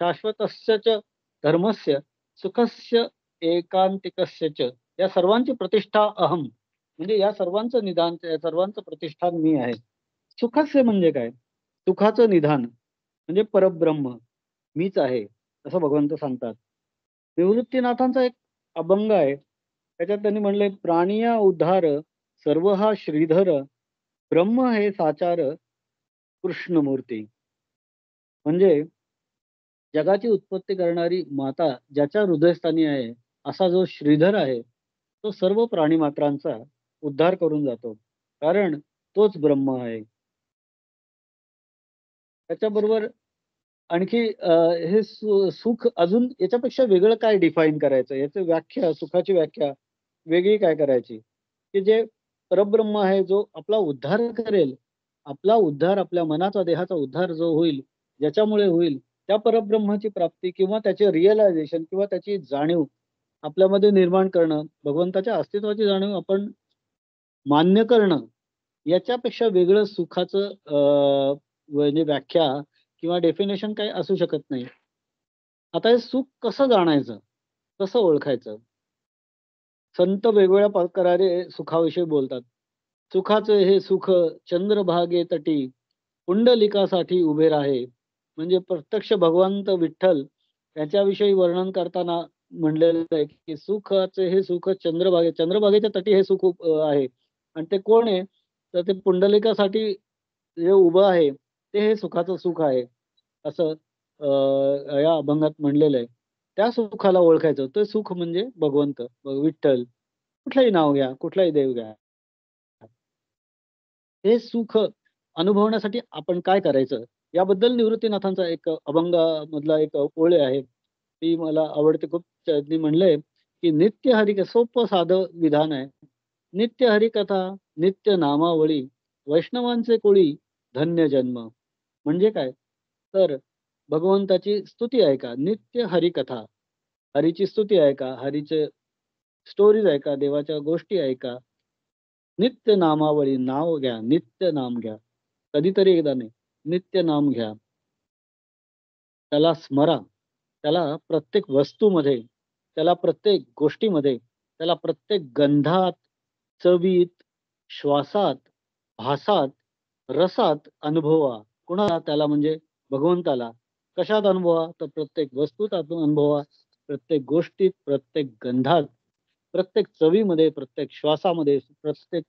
शाश्वतस्य च धर्मस्य सुखस्य एकांतिकस्य च, या सर्वांची प्रतिष्ठा अहम, म्हणजे या सर्वांचं निधान, या सर्वांचं प्रतिष्ठान मी आहे. सुखस्य म्हणजे काय? सुखाचं निधान म्हणजे परब्रह्म मीच आहे असं भगवंत सांगतात. निवृत्तीनाथांचा एक अभंग आहे, त्याच्यात त्यांनी म्हणले, प्राणिया उद्धार सर्व हा श्रीधर, ब्रह्म हे साचार कृष्णमूर्ती. म्हणजे जगाची उत्पत्ती करणारी माता ज्याच्या हृदयस्थानी आहे असा जो श्रीधर आहे तो सर्व प्राणीमात्रांचा उद्धार करून जातो, कारण तोच ब्रह्म आहे. त्याच्याबरोबर आणखी हे सुख अजून याच्यापेक्षा वेगळं काय डिफाईन करायचं, याची व्याख्या, सुखाची व्याख्या वेगळी काय करायची, की जे परब्रह्म आहे जो आपला उद्धार करेल, आपला उद्धार, आपल्या मनाचा देहाचा उद्धार जो होईल, ज्याच्यामुळे होईल, त्या परब्रह्माची प्राप्ती किंवा त्याचे रिअलायझेशन किंवा त्याची जाणीव आपल्यामध्ये निर्माण करणं, भगवंताच्या अस्तित्वाची जाणीव आपण मान्य करणं, याच्यापेक्षा वेगळं सुखाचं म्हणजे व्याख्या किंवा डेफिनेशन काही असू शकत नाही. आता हे सुख कसं जाणायचं, कसं ओळखायचं? संत वेगवेगळ्या प्रकारे सुखाविषयी बोलतात. सुखाचे हे सुख चंद्रभागे तटी पुंडलिकासाठी उभे राहे. म्हणजे प्रत्यक्ष भगवंत विठ्ठल याच्याविषयी वर्णन करताना म्हणलेलं आहे की सुखाचे हे सुख चंद्रभागेच्या तटी हे सुख आहे. आणि ते कोण आहे? तर ते पुंडलिकासाठी जे उभं आहे ते हे सुखाचं सुख आहे, असं या अभंगात म्हणलेलं आहे. त्या सुखाला ओळखायचं, ते सुख म्हणजे भगवंत, विठ्ठल, कुठलंही नाव घ्या, कुठलाही देव घ्या. हे सुख अनुभवण्यासाठी आपण काय करायचं याबद्दल निवृत्तीनाथांचा एक अभंगामधला एक ओळ आहे, ती मला आवडते खूप. त्यांनी म्हणलंय की नित्य हरिक, सोपं साधं विधान आहे. नित्य हरिकथा नित्य नामावळी, वैष्णवांचे कोळी धन्य जन्म. म्हणजे काय? तर भगवंताची स्तुती ऐका, नित्य हरिकथा, हरीची स्तुती ऐका, हरीचे स्टोरीज ऐका, देवाच्या गोष्टी ऐका, नित्य नामावळी, नाव घ्या, नित्य नाम घ्या, कधीतरी एकदा नाही, नित्य नाम घ्या, त्याला स्मरा, त्याला प्रत्येक वस्तूमध्ये, त्याला प्रत्येक गोष्टीमध्ये, त्याला प्रत्येक गंधात, चवीत, श्वासात, भासात, रसात अनुभवा. कुणाला? त्याला म्हणजे भगवंताला. कशात अनुभवा? तर प्रत्येक वस्तूत अनुभवा, प्रत्येक गोष्टीत, प्रत्येक गंधात, प्रत्येक चवीमध्ये, प्रत्येक श्वासामध्ये, प्रत्येक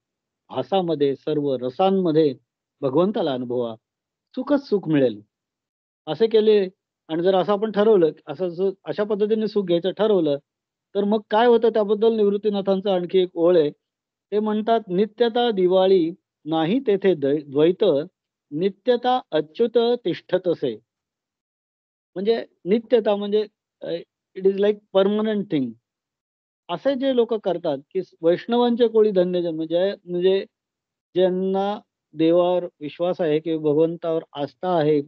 भासामध्ये, सर्व रसांमध्ये भगवंताला अनुभवा. सुखच सुख मिळेल. असे केले आणि जर असं आपण ठरवलं, अशा पद्धतीने सुख घ्यायचं ठरवलं, तर मग काय होतं त्याबद्दल निवृत्तीनाथांचा आणखी एक ओळ आहे. ते म्हणतात, नित्यता दिवाळी नाही तेथे द्वैत, नित्यता अच्युत तिष्ठतसे. म्हणजे नित्यता म्हणजे it is like permanent thing. असे जे लोक करतात की वैष्णवांचे कोळी धन्य जन्म, म्हणजे ज्यांना देवावर विश्वास आहे किंवा भगवंतावर आस्था आहे,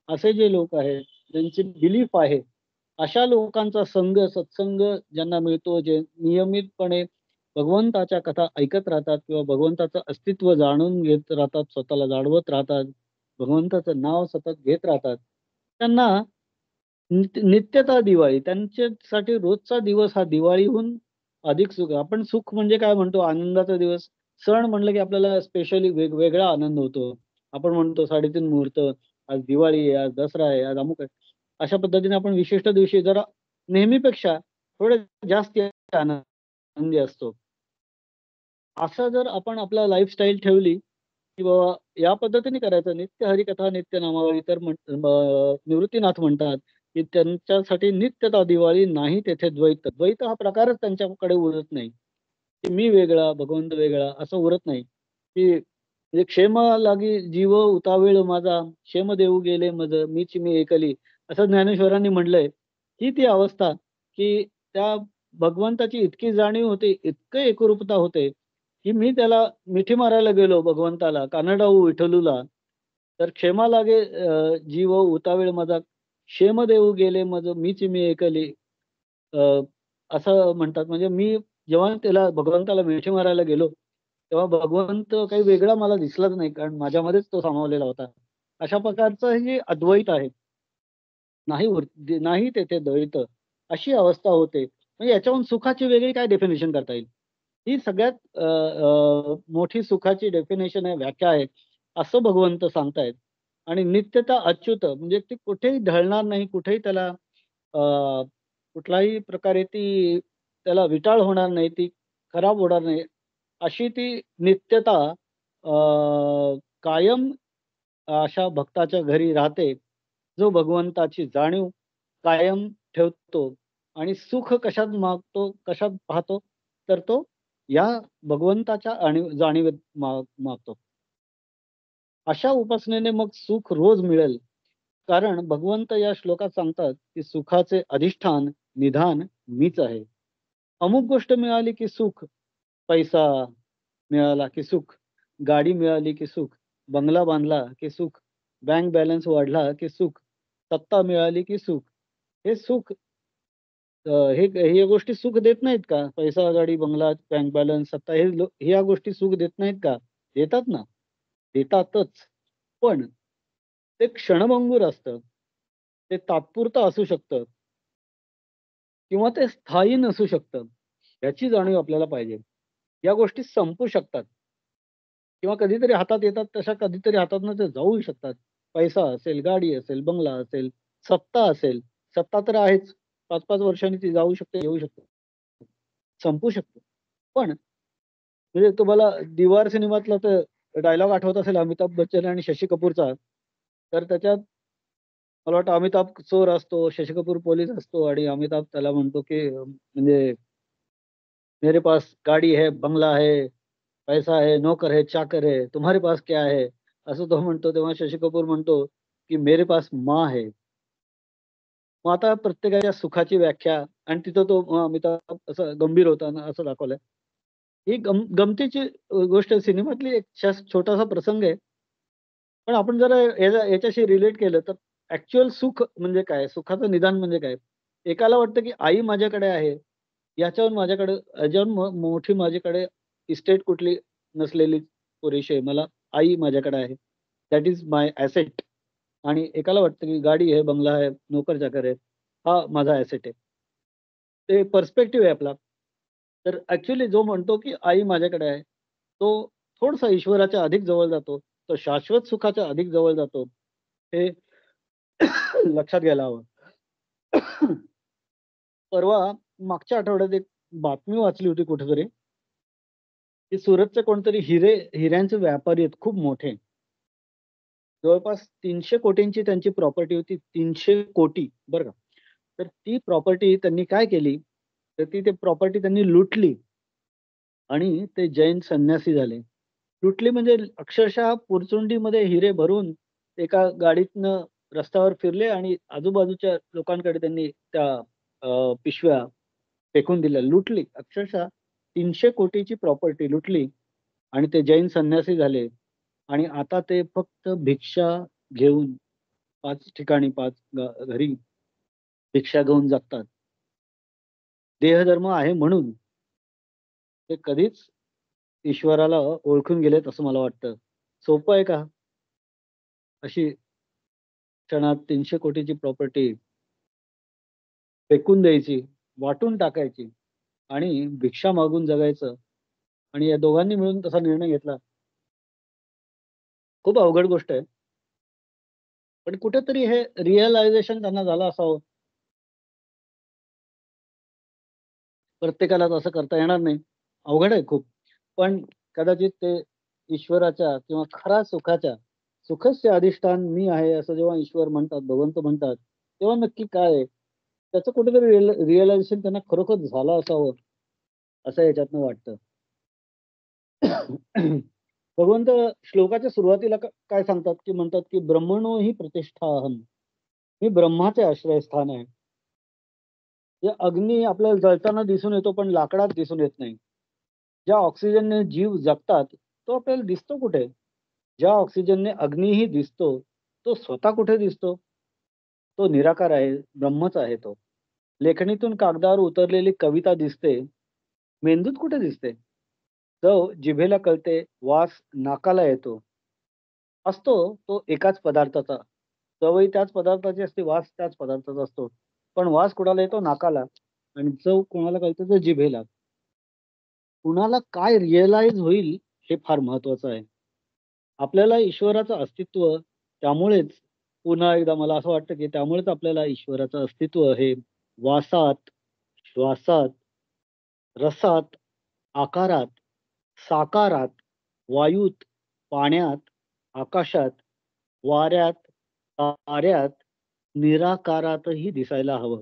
असे जे लोक आहेत, ज्यांची बिलीफ आहे, अशा लोकांचा संघ, सत्संग ज्यांना मिळतो, जे नियमितपणे भगवंताच्या कथा ऐकत राहतात किंवा भगवंताचं अस्तित्व जाणून घेत राहतात, स्वतःला जाणवत राहतात, भगवंताचं नाव सतत घेत राहतात, त्यांना नित्यता दिवाळी, त्यांच्यासाठी रोजचा दिवस हा दिवाळीहून अधिक सुख. आपण सुख म्हणजे काय म्हणतो? आनंदाचा दिवस. सण म्हणलं की आपल्याला स्पेशली वेगवेगळा आनंद होतो. आपण म्हणतो 3:30 मुहूर्त, आज दिवाळी आहे, आज दसरा आहे, आज अमुक आहे. अशा पद्धतीने आपण विशिष्ट दिवशी जरा नेहमीपेक्षा थोडे जास्त आनंदी असतो. असं जर आपण आपला लाईफस्टाईल ठेवली की बाबा या पद्धतीने करायचं, नित्य हरिकथा नित्य नामावळी, तर निवृत्तीनाथ म्हणतात की त्यांच्यासाठी नित्यता दिवाळी नाही तेथे द्वैत. द्वैत हा प्रकारच त्यांच्याकडे उरत नाही, की मी वेगळा, भगवंत वेगळा असं उरत नाही. की म्हणजे क्षेम लागी जीव उतावेळ माझा, क्षेम देऊ गेले मज मीच मी एकली, असं ज्ञानेश्वरांनी म्हटलंय. ही ती अवस्था की त्या भगवंताची इतकी जाणीव होते, इतकं एकरूपता होते, की मी त्याला मिठी मारायला गेलो भगवंताला, कानडाऊ विठ्ठलूला, तर क्षेमा लागे जीव उतावेळ माझा, क्षेम देऊ गेले मज मीच मी एकली. अ, असं म्हणतात. म्हणजे मी जेव्हा त्याला भगवंताला मिठी मारायला गेलो, तेव्हा भगवंत काही वेगळा मला दिसलाच नाही, कारण माझ्यामध्येच तो सामावलेला होता. अशा प्रकारचं हे अद्वैत आहे. नाही तेथे द्वैत, अशी अवस्था होते. म्हणजे याच्याहून सुखाची वेगळी काय डेफिनेशन करता येईल? ही सगळ्यात मोठी सुखाची डेफिनेशन आहे, व्याख्या आहे, असं भगवंत सांगतायत. आणि नित्यता अच्युत, म्हणजे ती कुठेही ढळणार नाही, कुठेही त्याला अ, कुठल्याही प्रकारे ती त्याला विटाळ होणार नाही, ती खराब होणार नाही, अशी ती नित्यता कायम अशा भक्ताच्या घरी राहते, जो भगवंताची जाणीव कायम ठेवतो. आणि सुख कशात मागतो, कशात पाहतो, तर तो या भगवंताच्या आणि जाणीवेत मागतो. अशा उपासनेने मग सुख रोज मिळेल. कारण भगवंत या श्लोकात सांगतात, की सुखाचे अधिष्ठान, निधान मीच आहे. अमुक गोष्ट मिळाली की सुख, पैसा मिळाला की सुख, गाडी मिळाली की सुख, बंगला बांधला की सुख, बँक बॅलन्स वाढला की सुख, सत्ता मिळाली की सुख. हे सुख हे हे गोष्टी सुख देत नाहीत का? पैसा, गाडी, बंगला, बँक बॅलन्स, सत्ता, ह्या गोष्टी सुख देत नाहीत का? देतात ना, देतातच. पण ते क्षणभंगूर असतं. ते तात्पुरतं असू शकतं किंवा ते स्थायी नसू शकतं. याची जाणीव आपल्याला पाहिजे. या गोष्टी संपू शकतात किंवा कधीतरी हातात येतात, तशा कधीतरी हातातनं ते जाऊ शकतात. पैसा असेल, गाडी असेल, बंगला असेल, सत्ता असेल. सत्ता तर आहेच. 5-5 वर्षांनी ती जाऊ शकते, येऊ शकते. संपू शकते. पण म्हणजे तुम्हाला दीवार सिनेमातला तर डायलॉग आठवत असेल अमिताभ बच्चन आणि शशी कपूरचा. तर त्याच्यात मला वाटतं अमिताभ चोर असतो, शशी कपूर पोलीस असतो आणि अमिताभ त्याला म्हणतो, की म्हणजे मेरे पास गाडी है, बंगला है, पैसा है, नौकर है, चाकर है, तुम्हारे पास क्या है? असं तो म्हणतो. तेव्हा शशी कपूर म्हणतो, की मेरे पास माँ है. मग आता प्रत्येकाच्या सुखाची व्याख्या आणि तिथं तो अमिताभ असं गंभीर होता ना, असं दाखवलंय. ही गमतीची गोष्ट आहे. सिनेमातली एक छोटासा प्रसंग आहे. पण आपण जर याच्याशी रिलेट केलं तर ऍक्च्युअल सुख म्हणजे काय? सुखाचं निदान म्हणजे काय? एकाला वाटतं की आई माझ्याकडे आहे. याच्याहून माझ्याकडे याच्याहून मोठी माझ्याकडे इस्टेट कुठली नसलेली पुरेशी आहे. मला आई माझ्याकडे आहे. That is my asset. आणि एकाला वाटतं की गाडी आहे, बंगला आहे, नोकर-चाकर आहे. हा माझा ॲसेट आहे. ते पर्स्पेक्टिव्ह आहे आपला. तर ॲक्चुअली जो म्हणतो की आई माझ्याकडे आहे, तो थोडासा ईश्वराच्या अधिक जवळ जातो. तो शाश्वत सुखाच्या अधिक जवळ जातो. हे लक्षात घ्यायला हवं. परवा मागच्या आठवड्यात एक बातमी वाचली होती कुठेतरी, की सुरतचे कोणतरी हिऱ्यांचे व्यापारी आहेत खूप मोठे. जवळपास 300 कोटींची त्यांची प्रॉपर्टी होती. 300 कोटी बरं का. तर ती प्रॉपर्टी त्यांनी काय केली, तर ती प्रॉपर्टी त्यांनी लुटली आणि ते जैन संन्यासी झाले. लुटली म्हणजे अक्षरशः पुरचुंडीमध्ये हिरे भरून एका गाडीतनं रस्त्यावर फिरले आणि आजूबाजूच्या लोकांकडे त्यांनी त्या पिशव्या फेकून दिल्या. लुटली अक्षरशः 300 कोटीची प्रॉपर्टी लुटली आणि ते जैन संन्यासी झाले आणि आता ते फक्त भिक्षा घेऊन 5 ठिकाणी 5 घरी भिक्षा घेऊन जगतात. देहधर्म आहे म्हणून. ते कधीच ईश्वराला ओळखून गेलेत असं मला वाटतं. सोपं आहे का? अशी क्षणात 300 कोटीची प्रॉपर्टी फेकून द्यायची, वाटून टाकायची आणि भिक्षा मागून जगायचं आणि या दोघांनी मिळून तसा निर्णय घेतला. खूप अवघड गोष्ट आहे. पण कुठेतरी हे रिअलायझेशन त्यांना झालं असावं. प्रत्येकालाच असं करता येणार नाही. अवघड आहे खूप. पण कदाचित ते ईश्वराच्या किंवा खऱ्या सुखाच्या, सुखस्य अधिष्ठान मी आहे असं जेव्हा ईश्वर म्हणतात, भगवंत म्हणतात, तेव्हा नक्की काय आहे? त्याचं कुठेतरी रिअलायझेशन त्यांना खरोखर झालं असावं, असं याच्यातनं वाटतं. भगवंत श्लोकाच्या सुरुवातीला काय सांगतात की म्हणतात की ब्रह्मणो ही प्रतिष्ठाहम, मी ब्रह्माचे आश्रयस्थान आहे. अग्नी आपल्याला जळताना दिसून येतो पण लाकडात दिसून येत नाही. ज्या ऑक्सिजनने जीव जगतात तो आपल्याला दिसतो कुठे? ज्या ऑक्सिजनने अग्नीही दिसतो तो स्वतः कुठे दिसतो? तो निराकार आहे, ब्रह्मच आहे तो. लेखणीतून कागदावर उतरलेली कविता दिसते, मेंदूत कुठे दिसते? चव जिभेला कळते, वास नाकाला येतो. असतो तो एकाच पदार्थाचा. चवही त्याच पदार्थाची असते, वास त्याच पदार्थाचा असतो. पण वास कुणाला येतो? नाकाला. आणि चव कोणाला कळते? तर जिभेला. कुणाला काय रिअलाइज होईल हे फार महत्वाचं आहे. आपल्याला ईश्वराचं अस्तित्व त्यामुळेच, पुन्हा एकदा मला असं वाटतं की त्यामुळेच आपल्याला ईश्वराचं अस्तित्व हे वासात, श्वासात, रसात, आकारात, साकारात, वायूत, पाण्यात, आकाशात, वाऱ्यात, ताऱ्यात, निराकारातही दिसायला हवं.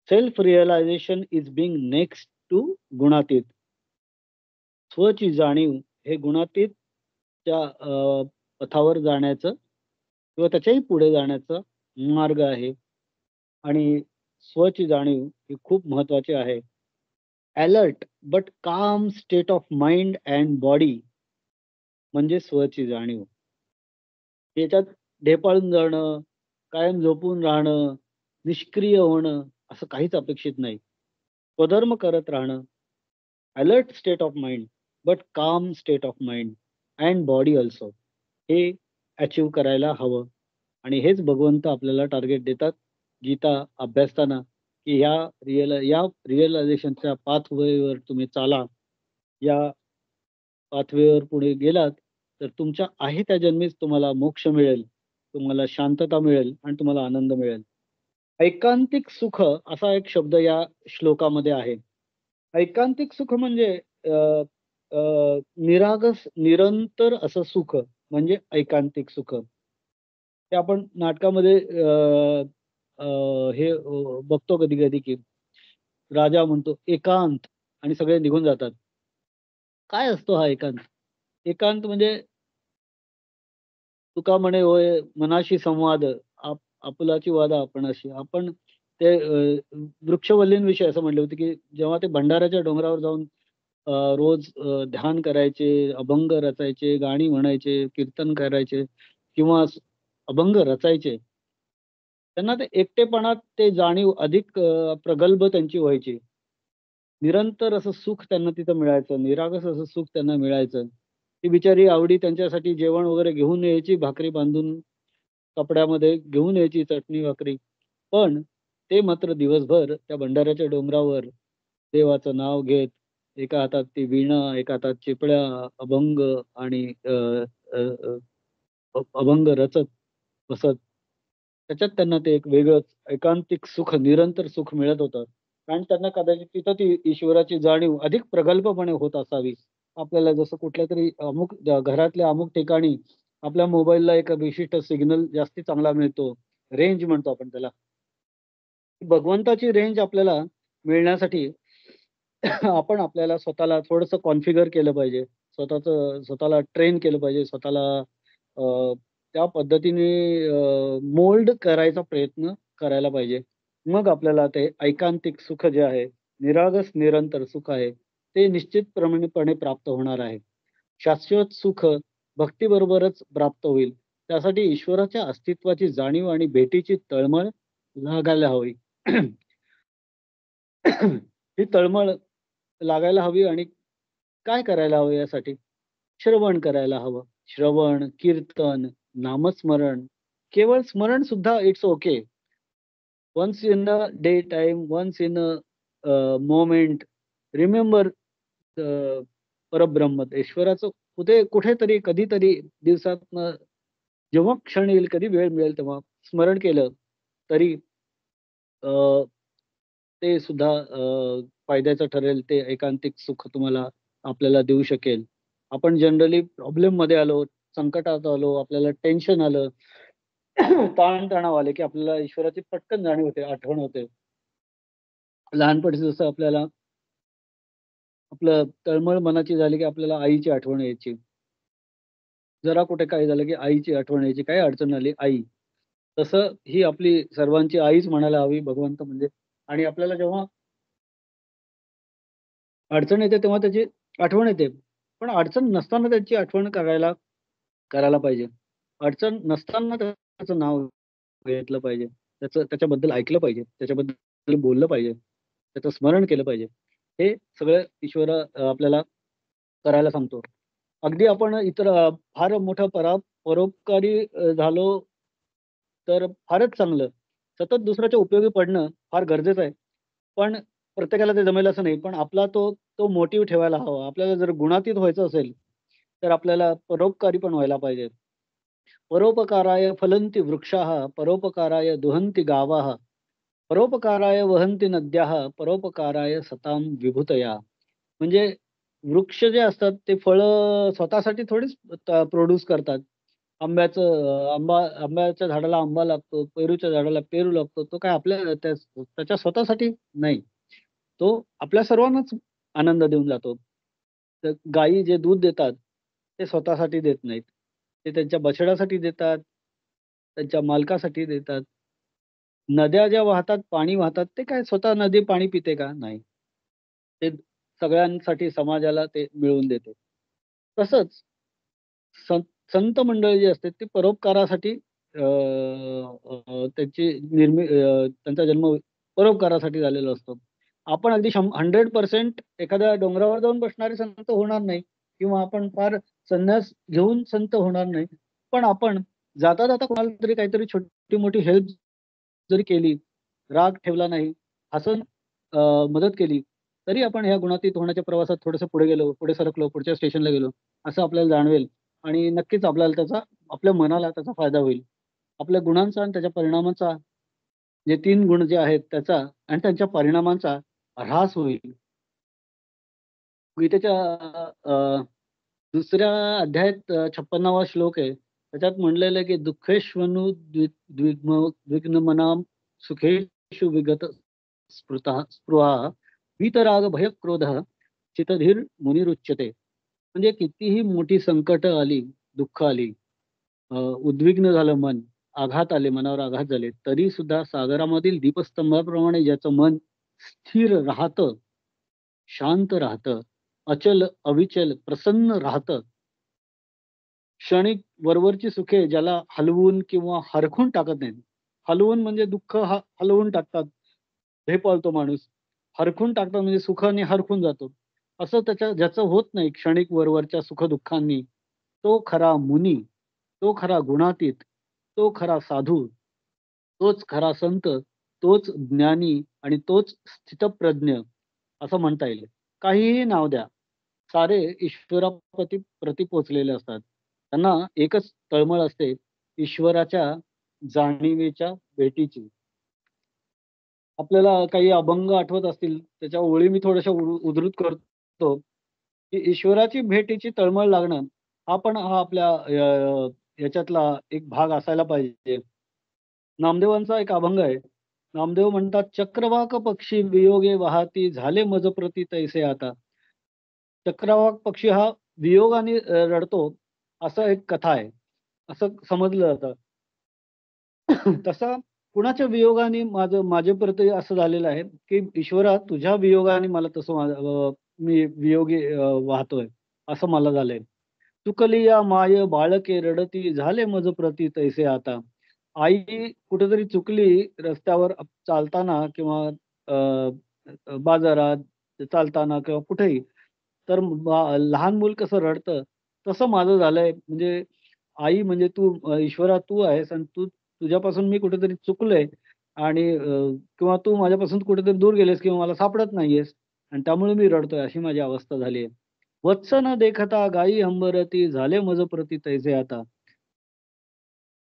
Self realisation is being next to गुणातीत. स्वची जाणीव हे गुणातीतच्या पथावर जाण्याचं किंवा त्याच्याही पुढे जाण्याचा मार्ग आहे. आणि स्वची जाणीव ही खूप महत्वाची आहे. Alert but calm state of mind and body म्हणजे स्वची जाणीव. याच्यात ढेपाळून जाणं, कायम झोपून राहणं, निष्क्रिय होणं असं काहीच अपेक्षित नाही. स्वधर्म करत राहणं, alert state of mind but calm state of mind and body also, हे अचीव करायला हवं. आणि हेच भगवंत आपल्याला टार्गेट देतात गीता अभ्यासताना की या रिअलायझेशनच्या पाथवेवर तुम्ही चाला. या पाथवेवर पुढे गेलात तर तुमच्या आहे त्या जन्मीच तुम्हाला मोक्ष मिळेल, तुम्हाला शांतता मिळेल आणि तुम्हाला आनंद मिळेल. ऐकांतिक सुख असा एक शब्द या श्लोकामध्ये आहे. ऐकांतिक सुख म्हणजे अ, अ, निरागस निरंतर असं सुख म्हणजे ऐकांतिक सुख. ते आपण नाटकामध्ये हे बघतो कधी कधी की राजा म्हणतो एकांत आणि सगळे निघून जातात. काय असतो हा एकांत? एकांत म्हणजे तुका म्हणे होय मनाशी संवाद, आपुलाची वादा आपणाशी. आपण ते वृक्षवल्लींविषयी असं म्हणले होते की जेव्हा ते भंडाराच्या डोंगरावर जाऊन रोज ध्यान करायचे, अभंग रचायचे, गाणी म्हणायचे, कीर्तन करायचे किंवा अभंग रचायचे, त्यांना ते एकटेपणात ते जाणीव अधिक प्रगल्भ त्यांची व्हायची. निरंतर असं सुख त्यांना तिथं मिळायचं, निरागस असं सुख त्यांना मिळायचं. ती बिचारी आवडी त्यांच्यासाठी जेवण वगैरे घेऊन यायची, भाकरी बांधून कपड्यामध्ये घेऊन यायची, चटणी भाकरी. पण ते मात्र दिवसभर त्या भंडाऱ्याच्या डोंगरावर देवाचं नाव घेत, एका हातात ती वीणा, एका हातात चिपळ्या, अभंग आणि अ, अभंग रचत बसत. त्याच्यात त्यांना ते एक वेगळंच एकांतिक सुख, निरंतर सुख मिळत होतं. आणि त्यांना कदाचित तिथं ती ईश्वराची जाणीव अधिक प्रगल्भपणे होत असावी. आपल्याला जसं कुठल्यातरी अमुक घरातल्या अमुक ठिकाणी आपल्या मोबाईलला एक विशिष्ट सिग्नल जास्ती चांगला मिळतो, रेंज म्हणतो आपण त्याला. भगवंताची रेंज आपल्याला मिळण्यासाठी आपण आपल्याला स्वतःला थोडंसं कॉन्फिगर केलं पाहिजे. स्वतःला ट्रेन केलं पाहिजे. स्वतःला त्या पद्धतीने मोल्ड करायचा प्रयत्न करायला पाहिजे. मग आपल्याला ते ऐकांतिक सुख जे आहे, निरागस निरंतर सुख आहे, ते निश्चितप्रमाणेपणे प्राप्त होणार आहे. शाश्वत सुख भक्तीबरोबरच प्राप्त होईल. त्यासाठी ईश्वराच्या अस्तित्वाची जाणीव आणि भेटीची तळमळ लागायला हवी. ही तळमळ लागायला हवी. आणि काय करायला हवं यासाठी? श्रवण करायला हवं. श्रवण, कीर्तन, नामस्मरण, केवळ स्मरण सुद्धा it's okay. Once in a day time, once in a moment, remember परब्रह्म, ईश्वराचं कुठेतरी कधीतरी दिवसातनं जेव्हा क्षण येईल, कधी वेळ मिळेल तेव्हा स्मरण केलं तरी अ, ते सुद्धा फायद्याचं ठरेल. ते एकांतिक सुख तुम्हाला आपल्याला देऊ शकेल. आपण जनरली प्रॉब्लेममध्ये आलो, संकटात आलो, आपल्याला टेन्शन आलं, ताणतणाव आले, की आपल्याला ईश्वराची पटकन जाणीव होते, आठवण होते. लहानपणी जसं आपल्याला आपलं तळमळ मनाची झाली की आपल्याला आईची आठवण यायची. जरा कुठे काय झालं की आईची आठवण यायची. काय अडचण आली, आई. तसं ही आपली सर्वांची आईच म्हणायला हवी भगवंत म्हणजे. आणि आपल्याला जेव्हा अडचण येते तेव्हा त्याची आठवण येते. पण अडचण नसताना त्याची आठवण करायला करायला पाहिजे. अडचण नसताना त्याचं नाव घेतलं पाहिजे. त्याच्याबद्दल ऐकलं पाहिजे. त्याच्याबद्दल बोललं पाहिजे. त्याचं स्मरण केलं पाहिजे. हे सगळं ईश्वर आपल्याला करायला सांगतो. अगदी आपण इतर फार मोठा परोपकारी झालो तर फारच चांगलं. सतत दुसऱ्याच्या उपयोगी पडणं फार गरजेचं आहे. पण प्रत्येकाला ते जमेल असं नाही. पण आपला तो तो मोटिव्ह ठेवायला हवा. आपल्याला जर गुणातीत व्हायचं असेल, तर आपल्याला परोपकारी पण व्हायला पाहिजे. परोपकाराय फलन्ति वृक्षाः, परोपकाराय दुहन्ति गावः, परोपकाराय वहन्ति नद्याः, परोपकाराय सतां विभूतया. म्हणजे वृक्ष जे असतात ते फळं स्वतःसाठी थोडीच प्रोड्यूस करतात. आंब्याच्या झाडाला आंबा लागतो, पेरूच्या झाडाला पेरू लागतो. तो काय त्याच्या स्वतःसाठी नाही. तो आपल्या सर्वांनाच आनंद देऊन जातो. तर गायी जे दूध देतात, ते स्वतःसाठी देत नाहीत. ते त्यांच्या बछड्यासाठी देतात, त्यांच्या मालकासाठी देतात. नद्या ज्या वाहतात, पाणी वाहतात, ते काय स्वतः नदी पाणी पिते का? नाही. ते सगळ्यांसाठी समाजाला ते मिळवून देते. तसंच संत मंडळी जी असते ती परोपकारासाठी त्यांचा जन्म परोपकारासाठी झालेला असतो. आपण अगदी 100% एखाद्या डोंगरावर जाऊन बसणारे संत होणार नाही किंवा आपण फार संन्यास घेऊन संत होणार नाही. पण आपण जाता जाता कोणाला तरी काहीतरी छोटी मोठी हेल्प जरी केली, राग ठेवला नाही, हसून मदत केली, तरी आपण ह्या गुणातीत होण्याच्या प्रवासात थोडंसं पुढे गेलो, पुढे सरकलो, पुढच्या स्टेशनला गेलो असं आपल्याला जाणवेल. आणि नक्कीच आपल्याला आपल्या मनाला त्याचा फायदा होईल. आपल्या गुणांचा आणि त्याच्या परिणामाचा, जे 3 गुण जे आहेत त्याचा आणि त्यांच्या परिणामांचा ऱ्हास होईल. गीतेच्या दुसऱ्या अध्यायात 56वा श्लोक आहे. त्याच्यात म्हणलेलं आहे की दुःखेष्वनु द्विग्नमनां सुखेषु विगत स्पृहा वीतराग भयक्रोधः चितधीर मुनिरुच्यते. म्हणजे कितीही मोठी संकट आली, दुःख आली, उद्विग्न झालं मन, आघात आले, मनावर आघात झाले, तरी सुद्धा सागरामधील दीपस्तंभाप्रमाणे ज्याचं मन स्थिर राहतं, शांत राहतं, अचल, अविचल, प्रसन्न राहतं, क्षणिक वरवरची सुखे ज्याला हलवून किंवा हरखून टाकत नाहीत. हलवून म्हणजे दुःख हलवून टाकतात, ढेपाळतो माणूस. हरखून टाकतात म्हणजे सुखाने हरखून जातो. असं ज्याचं होत नाही क्षणिक वरवरच्या सुखदुःखांनी, तो खरा मुनी, तो खरा गुणातीत, तो खरा साधू, तोच खरा संत, तोच ज्ञानी आणि तोच स्थितप्रज्ञ असं म्हणता येईल. काहीही नाव द्या, सारे प्रती पोचलेले असतात. त्यांना एकच तळमळ असते, ईश्वराच्या जाणीवेच्या भेटीची. आपल्याला काही अभंग आठवत असतील, त्याच्या ओळी मी थोड्याशा उद्धृत करतो, की ईश्वराची भेटीची तळमळ लागणं हा आपल्या याच्यातला एक भाग असायला पाहिजे. नामदेवांचा एक अभंग आहे. नामदेव म्हणतात, चक्रवाक पक्षी वियोगे वाहती, झाले मज प्रती तैसे आता. चक्रवाक पक्षी हा वियोगाने रडतो, असं एक कथा आहे, असं समजलं जातं. तसा कुणाच्या वियोगाने माझे प्रति असं झालेलं आहे, की ईश्वरा तुझ्या वियोगाने मला मी वियोगी वाहतोय, असं मला झालंय. चुकली या माय बाळके रडती, झाले मज प्रती तैसे आता. आई कुठेतरी चुकली रस्त्यावर चालताना किंवा बाजारात चालताना किंवा कुठेही, तर लहान मूल कसं रडतं, तसं माझं झालंय. म्हणजे आई म्हणजे तू, ईश्वरा तू आहेस आणि तुझ्यापासून मी कुठेतरी चुकलोय आणि किंवा तू माझ्यापासून कुठेतरी दूर गेलेस किंवा मला सापडत नाहीयेस आणि त्यामुळे मी रडतोय, अशी माझी अवस्था झाली आहे. वत्स न देखता गायी हंबरती, झाले मज प्रती तैसे आता.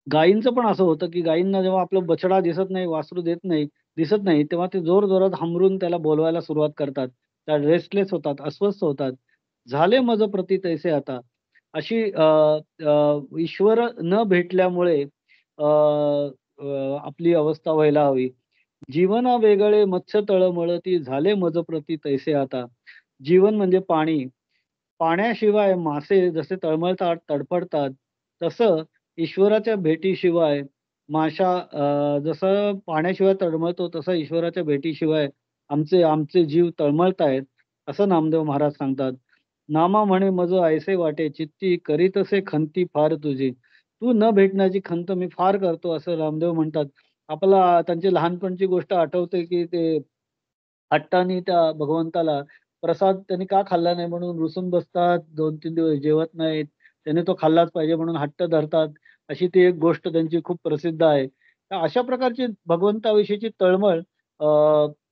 गायींचं पण असं होतं, की गायींना जेव्हा आपलं बछडा दिसत नाही, वासरू दिसत नाही, तेव्हा ते जोरजोरात हमरून त्याला बोलवायला सुरुवात करतात. त्या रेस्टलेस होतात, अस्वस्थ होतात. झाले मज प्रती तैसे आता. अशी ईश्वर न भेटल्यामुळे आपली अवस्था व्हायला हवी. जीवना वेगळे मत्स्य तळमळती, झाले मज प्रती तैसे आता. जीवन म्हणजे पाणी. पाण्याशिवाय मासे जसे तळमळतात, तडफडतात, तसं ईश्वराच्या भेटीशिवाय जसं पाण्याशिवाय तळमळतो, तसं ईश्वराच्या भेटीशिवाय आमचे आमचे जीव तळमळतायत, असं नामदेव महाराज सांगतात. नामा म्हणे मज ऐसे वाटे, चित्ती करीतसे खंती फार तुझी. तू न भेटण्याची खंत मी फार करतो, असं रामदेव म्हणतात. आपल्याला त्यांची लहानपणची गोष्ट आठवते, की ते हट्टाने त्या भगवंताला प्रसाद त्यांनी का खाल्ला नाही म्हणून रुसून बसतात, 2-3 दिवस जेवत नाहीत. त्याने तो खाल्लाच पाहिजे म्हणून हट्ट धरतात. अशी ती एक गोष्ट त्यांची खूप प्रसिद्ध आहे. तर अशा प्रकारची भगवंताविषयीची तळमळ अ,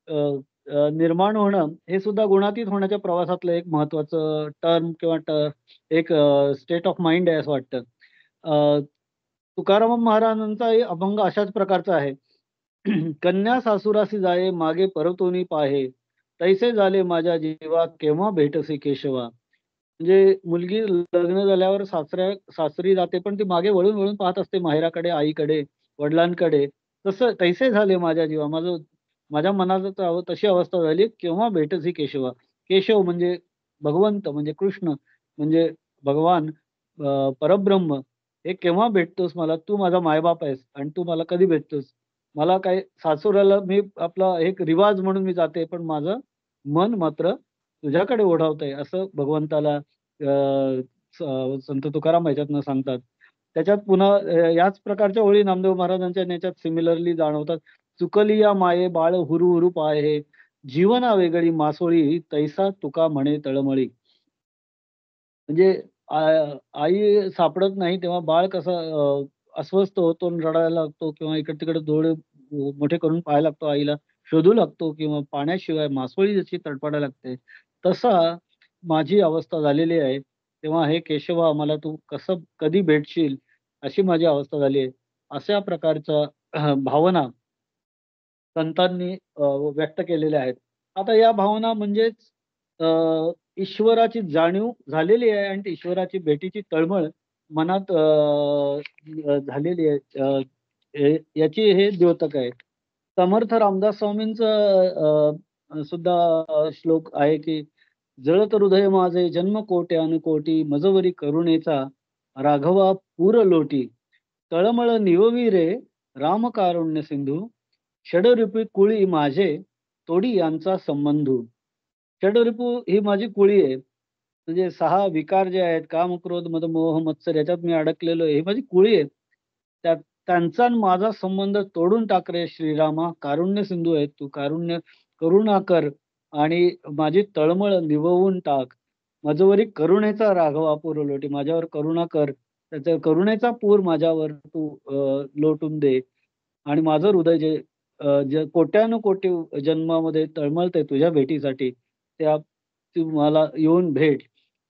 अ, निर्माण होणं हे सुद्धा गुणातीत होण्याच्या प्रवासातलं एक महत्त्वाचं टर्म किंवा एक स्टेट ऑफ माइंड आहे असं वाटतं. अ, तुकाराम महाराजांचाही अभंग अशाच प्रकारचा आहे. कन्या सासुरासी जाये मागे परतोनी पाहे, तैसे झाले माझ्या जीवा केव्हा भेटसी केशवा. म्हणजे मुलगी लग्न झाल्यावर सासरी जाते, पण ती मागे वळून पाहत असते माहेराकडे, आईकडे, वडिलांकडे. तैसे झाले माझ्या जीवा, माझ्या मनाचं तशी अवस्था झाली, केव्हा भेटसी केशवा. केशव म्हणजे भगवंत, म्हणजे कृष्ण, म्हणजे भगवान, परब्रह्म. हे केव्हा भेटतोस मला? तू माझा मायबाप आहेस आणि तू मला कधी भेटतोस? मला काय सासुराला मी आपला एक रिवाज म्हणून मी जाते, पण माझं मन मात्र तुझ्याकडे ओढावतंय, असं भगवंताला संत तुकाराम ह्याच्यातनं सांगतात. त्याच्यात पुन्हा याच प्रकारच्या ओळी नामदेव महाराजांच्या याच्यात सिमिलरली जाणवतात. चुकली या माये बाळ हुरू हुरू पाहे, जीवना वेगळी मासोळी तैसा तुका म्हणे तळमळी. म्हणजे आ आई सापडत नाही तेव्हा बाळ कसं अस्वस्थ होतो आणि रडायला लागतो किंवा इकडे-तिकडे डोळे मोठे करून पाहायला लागतो आईला, शोधू लागतो किंवा पाण्याशिवाय मासोळी जशी तडफडायला लागते, तसा माझी अवस्था झालेली आहे. तेव्हा हे केशवा मला तू कधी भेटशील, अशी माझी अवस्था झाली आहे. अशा प्रकारच्या भावना संतांनी व्यक्त केलेल्या आहेत. आता या भावना म्हणजेच अ, ईश्वराची जाणीव झालेली आहे आणि ती ईश्वराची भेटीची तळमळ मनात झालेली आहे. याची हे द्योतक आहे. समर्थ रामदास स्वामींचं सुद्धा श्लोक आहे, की "जळत हृदय माझे जन्म कोट्यानुकोटी, मजवरी करुणेचा राघवा पूर लोटी. तळमळ निववी रे रामकारुण्य सिंधू, षडरिपू कुळी माझे तोडी यांचा संबंधू." षडरिपू ही माझी कुळी आहे. म्हणजे 6 विकार जे आहेत, काम, क्रोध, मद, मोह, मत्सर याच्यात मी अडकलेलो आहे. ही माझी कुळी आहे. त्यांचा आणि माझा संबंध तोडून टाक रे श्रीरामा, कारुण्य सिंधू आहे तू, करुणा कर आणि माझी तळमळ निववून टाक. मजवरी करुणेचा राघवा पूर लोटी, माझ्यावर करुणा कर. त्याच्या करुणेचा पूर माझ्यावर तू लोटून दे आणि माझं हृदय जे कोट्यानुकोटी जन्मामध्ये तळमळतंय तुझ्या भेटीसाठी, तू मला येऊन भेट,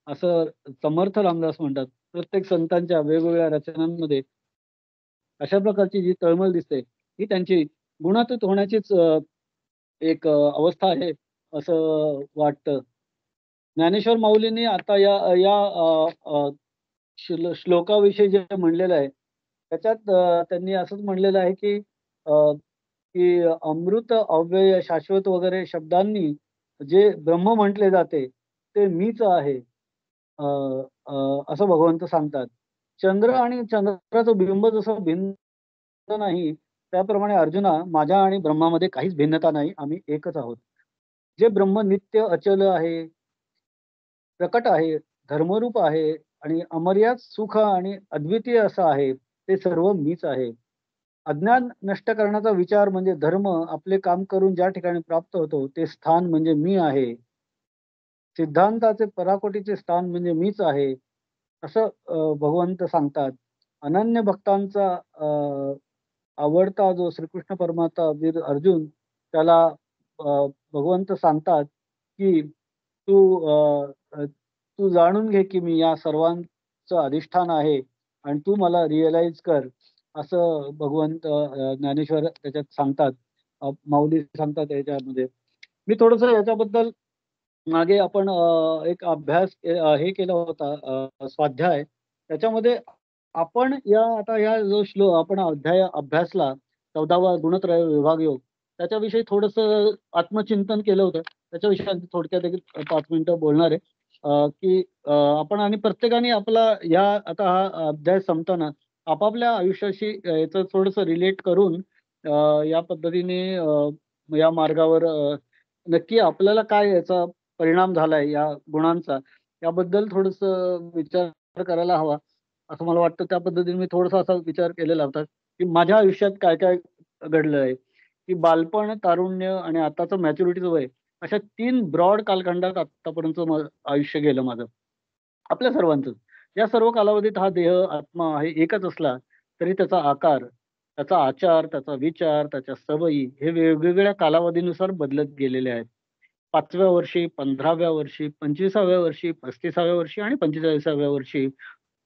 असं समर्थ रामदास म्हणतात. प्रत्येक संतांच्या वेगवेगळ्या रचनांमध्ये अशा प्रकारची जी तळमळ दिसते, ही त्यांची गुणातीत होण्याचीच एक अवस्था आहे, असं वाटतं. ज्ञानेश्वर माऊलींनी आता या या अ, अ, श्लोकाविषयी जे म्हणलेलं आहे, त्याच्यात त्यांनी असंच म्हणलेलं आहे, की अमृत, अव्यय, शाश्वत वगैरे शब्दांनी जे ब्रह्म म्हटले जाते, ते मीच आहे. अ, असं भगवंत सांगतात. चंद्र आणि चंद्राचं बिंब जसं भिन्न नाही, त्याप्रमाणे अर्जुना माझ्या आणि ब्रह्मामध्ये काहीच भिन्नता नाही. आम्ही एकच आहोत. जे ब्रह्म नित्य, अचल आहे, प्रकट आहे, धर्मरूप आहे आणि अमर्याद सुख आणि अद्वितीय असं आहे, ते सर्व मीच आहे. अज्ञान नष्ट करण्याचा विचार म्हणजे धर्म आपले काम करून ज्या ठिकाणी प्राप्त होतो, ते स्थान म्हणजे मी आहे. सिद्धांताचे पराकोटीचे स्थान म्हणजे मीच आहे, असं भगवंत सांगतात. अनन्य भक्तांचा आवडता जो श्रीकृष्ण परमात्मा वीर अर्जुन, त्याला भगवंत सांगतात, की तू जाणून घे, की मी या सर्वांचं अधिष्ठान आहे आणि तू मला रिअलाईज कर, असं भगवंत ज्ञानेश्वर त्याच्यात सांगतात. माऊली सांगतात याच्यामध्ये. मी थोडंसं याच्याबद्दल मागे आपण एक अभ्यास हे केला होता, स्वाध्याय. त्याच्यामध्ये आपण आता या जो आपण अध्याय अभ्यासला 14वा गुणत्रय विभाग योग, त्याच्याविषयी थोडंसं आत्मचिंतन केलं होतं. त्याच्याविषयी थोडक्यात एक 5 मिनिटं बोलणार आहे. की आपण आणि प्रत्येकाने आपला आता हा अध्याय संपताना आपापल्या आयुष्याशी याचं थोडंसं रिलेट करून या पद्धतीने या मार्गावर नक्की आपल्याला काय याचा परिणाम झालाय या गुणांचा याबद्दल थोडंसं विचार करायला हवा असं मला वाटतं. त्या पद्धतीने मी थोडासा असा विचार केलेला होता की माझ्या आयुष्यात काय काय घडलंय, की बालपण, तारुण्य आणि आताचं मॅच्युरिटीचं वय अशा 3 ब्रॉड कालखंडात आत्तापर्यंत आयुष्य गेलं माझं. आपल्या सर्वांचंच. या सर्व कालावधीत हा देह, आत्मा हे एकच असला तरी त्याचा आकार, त्याचा आचार, त्याचा विचार, त्याच्या सवयी हे वेगवेगळ्या कालावधीनुसार बदलत गेलेले आहेत. 5व्या वर्षी, 15व्या वर्षी, 25व्या वर्षी, 35व्या वर्षी आणि 45व्या वर्षी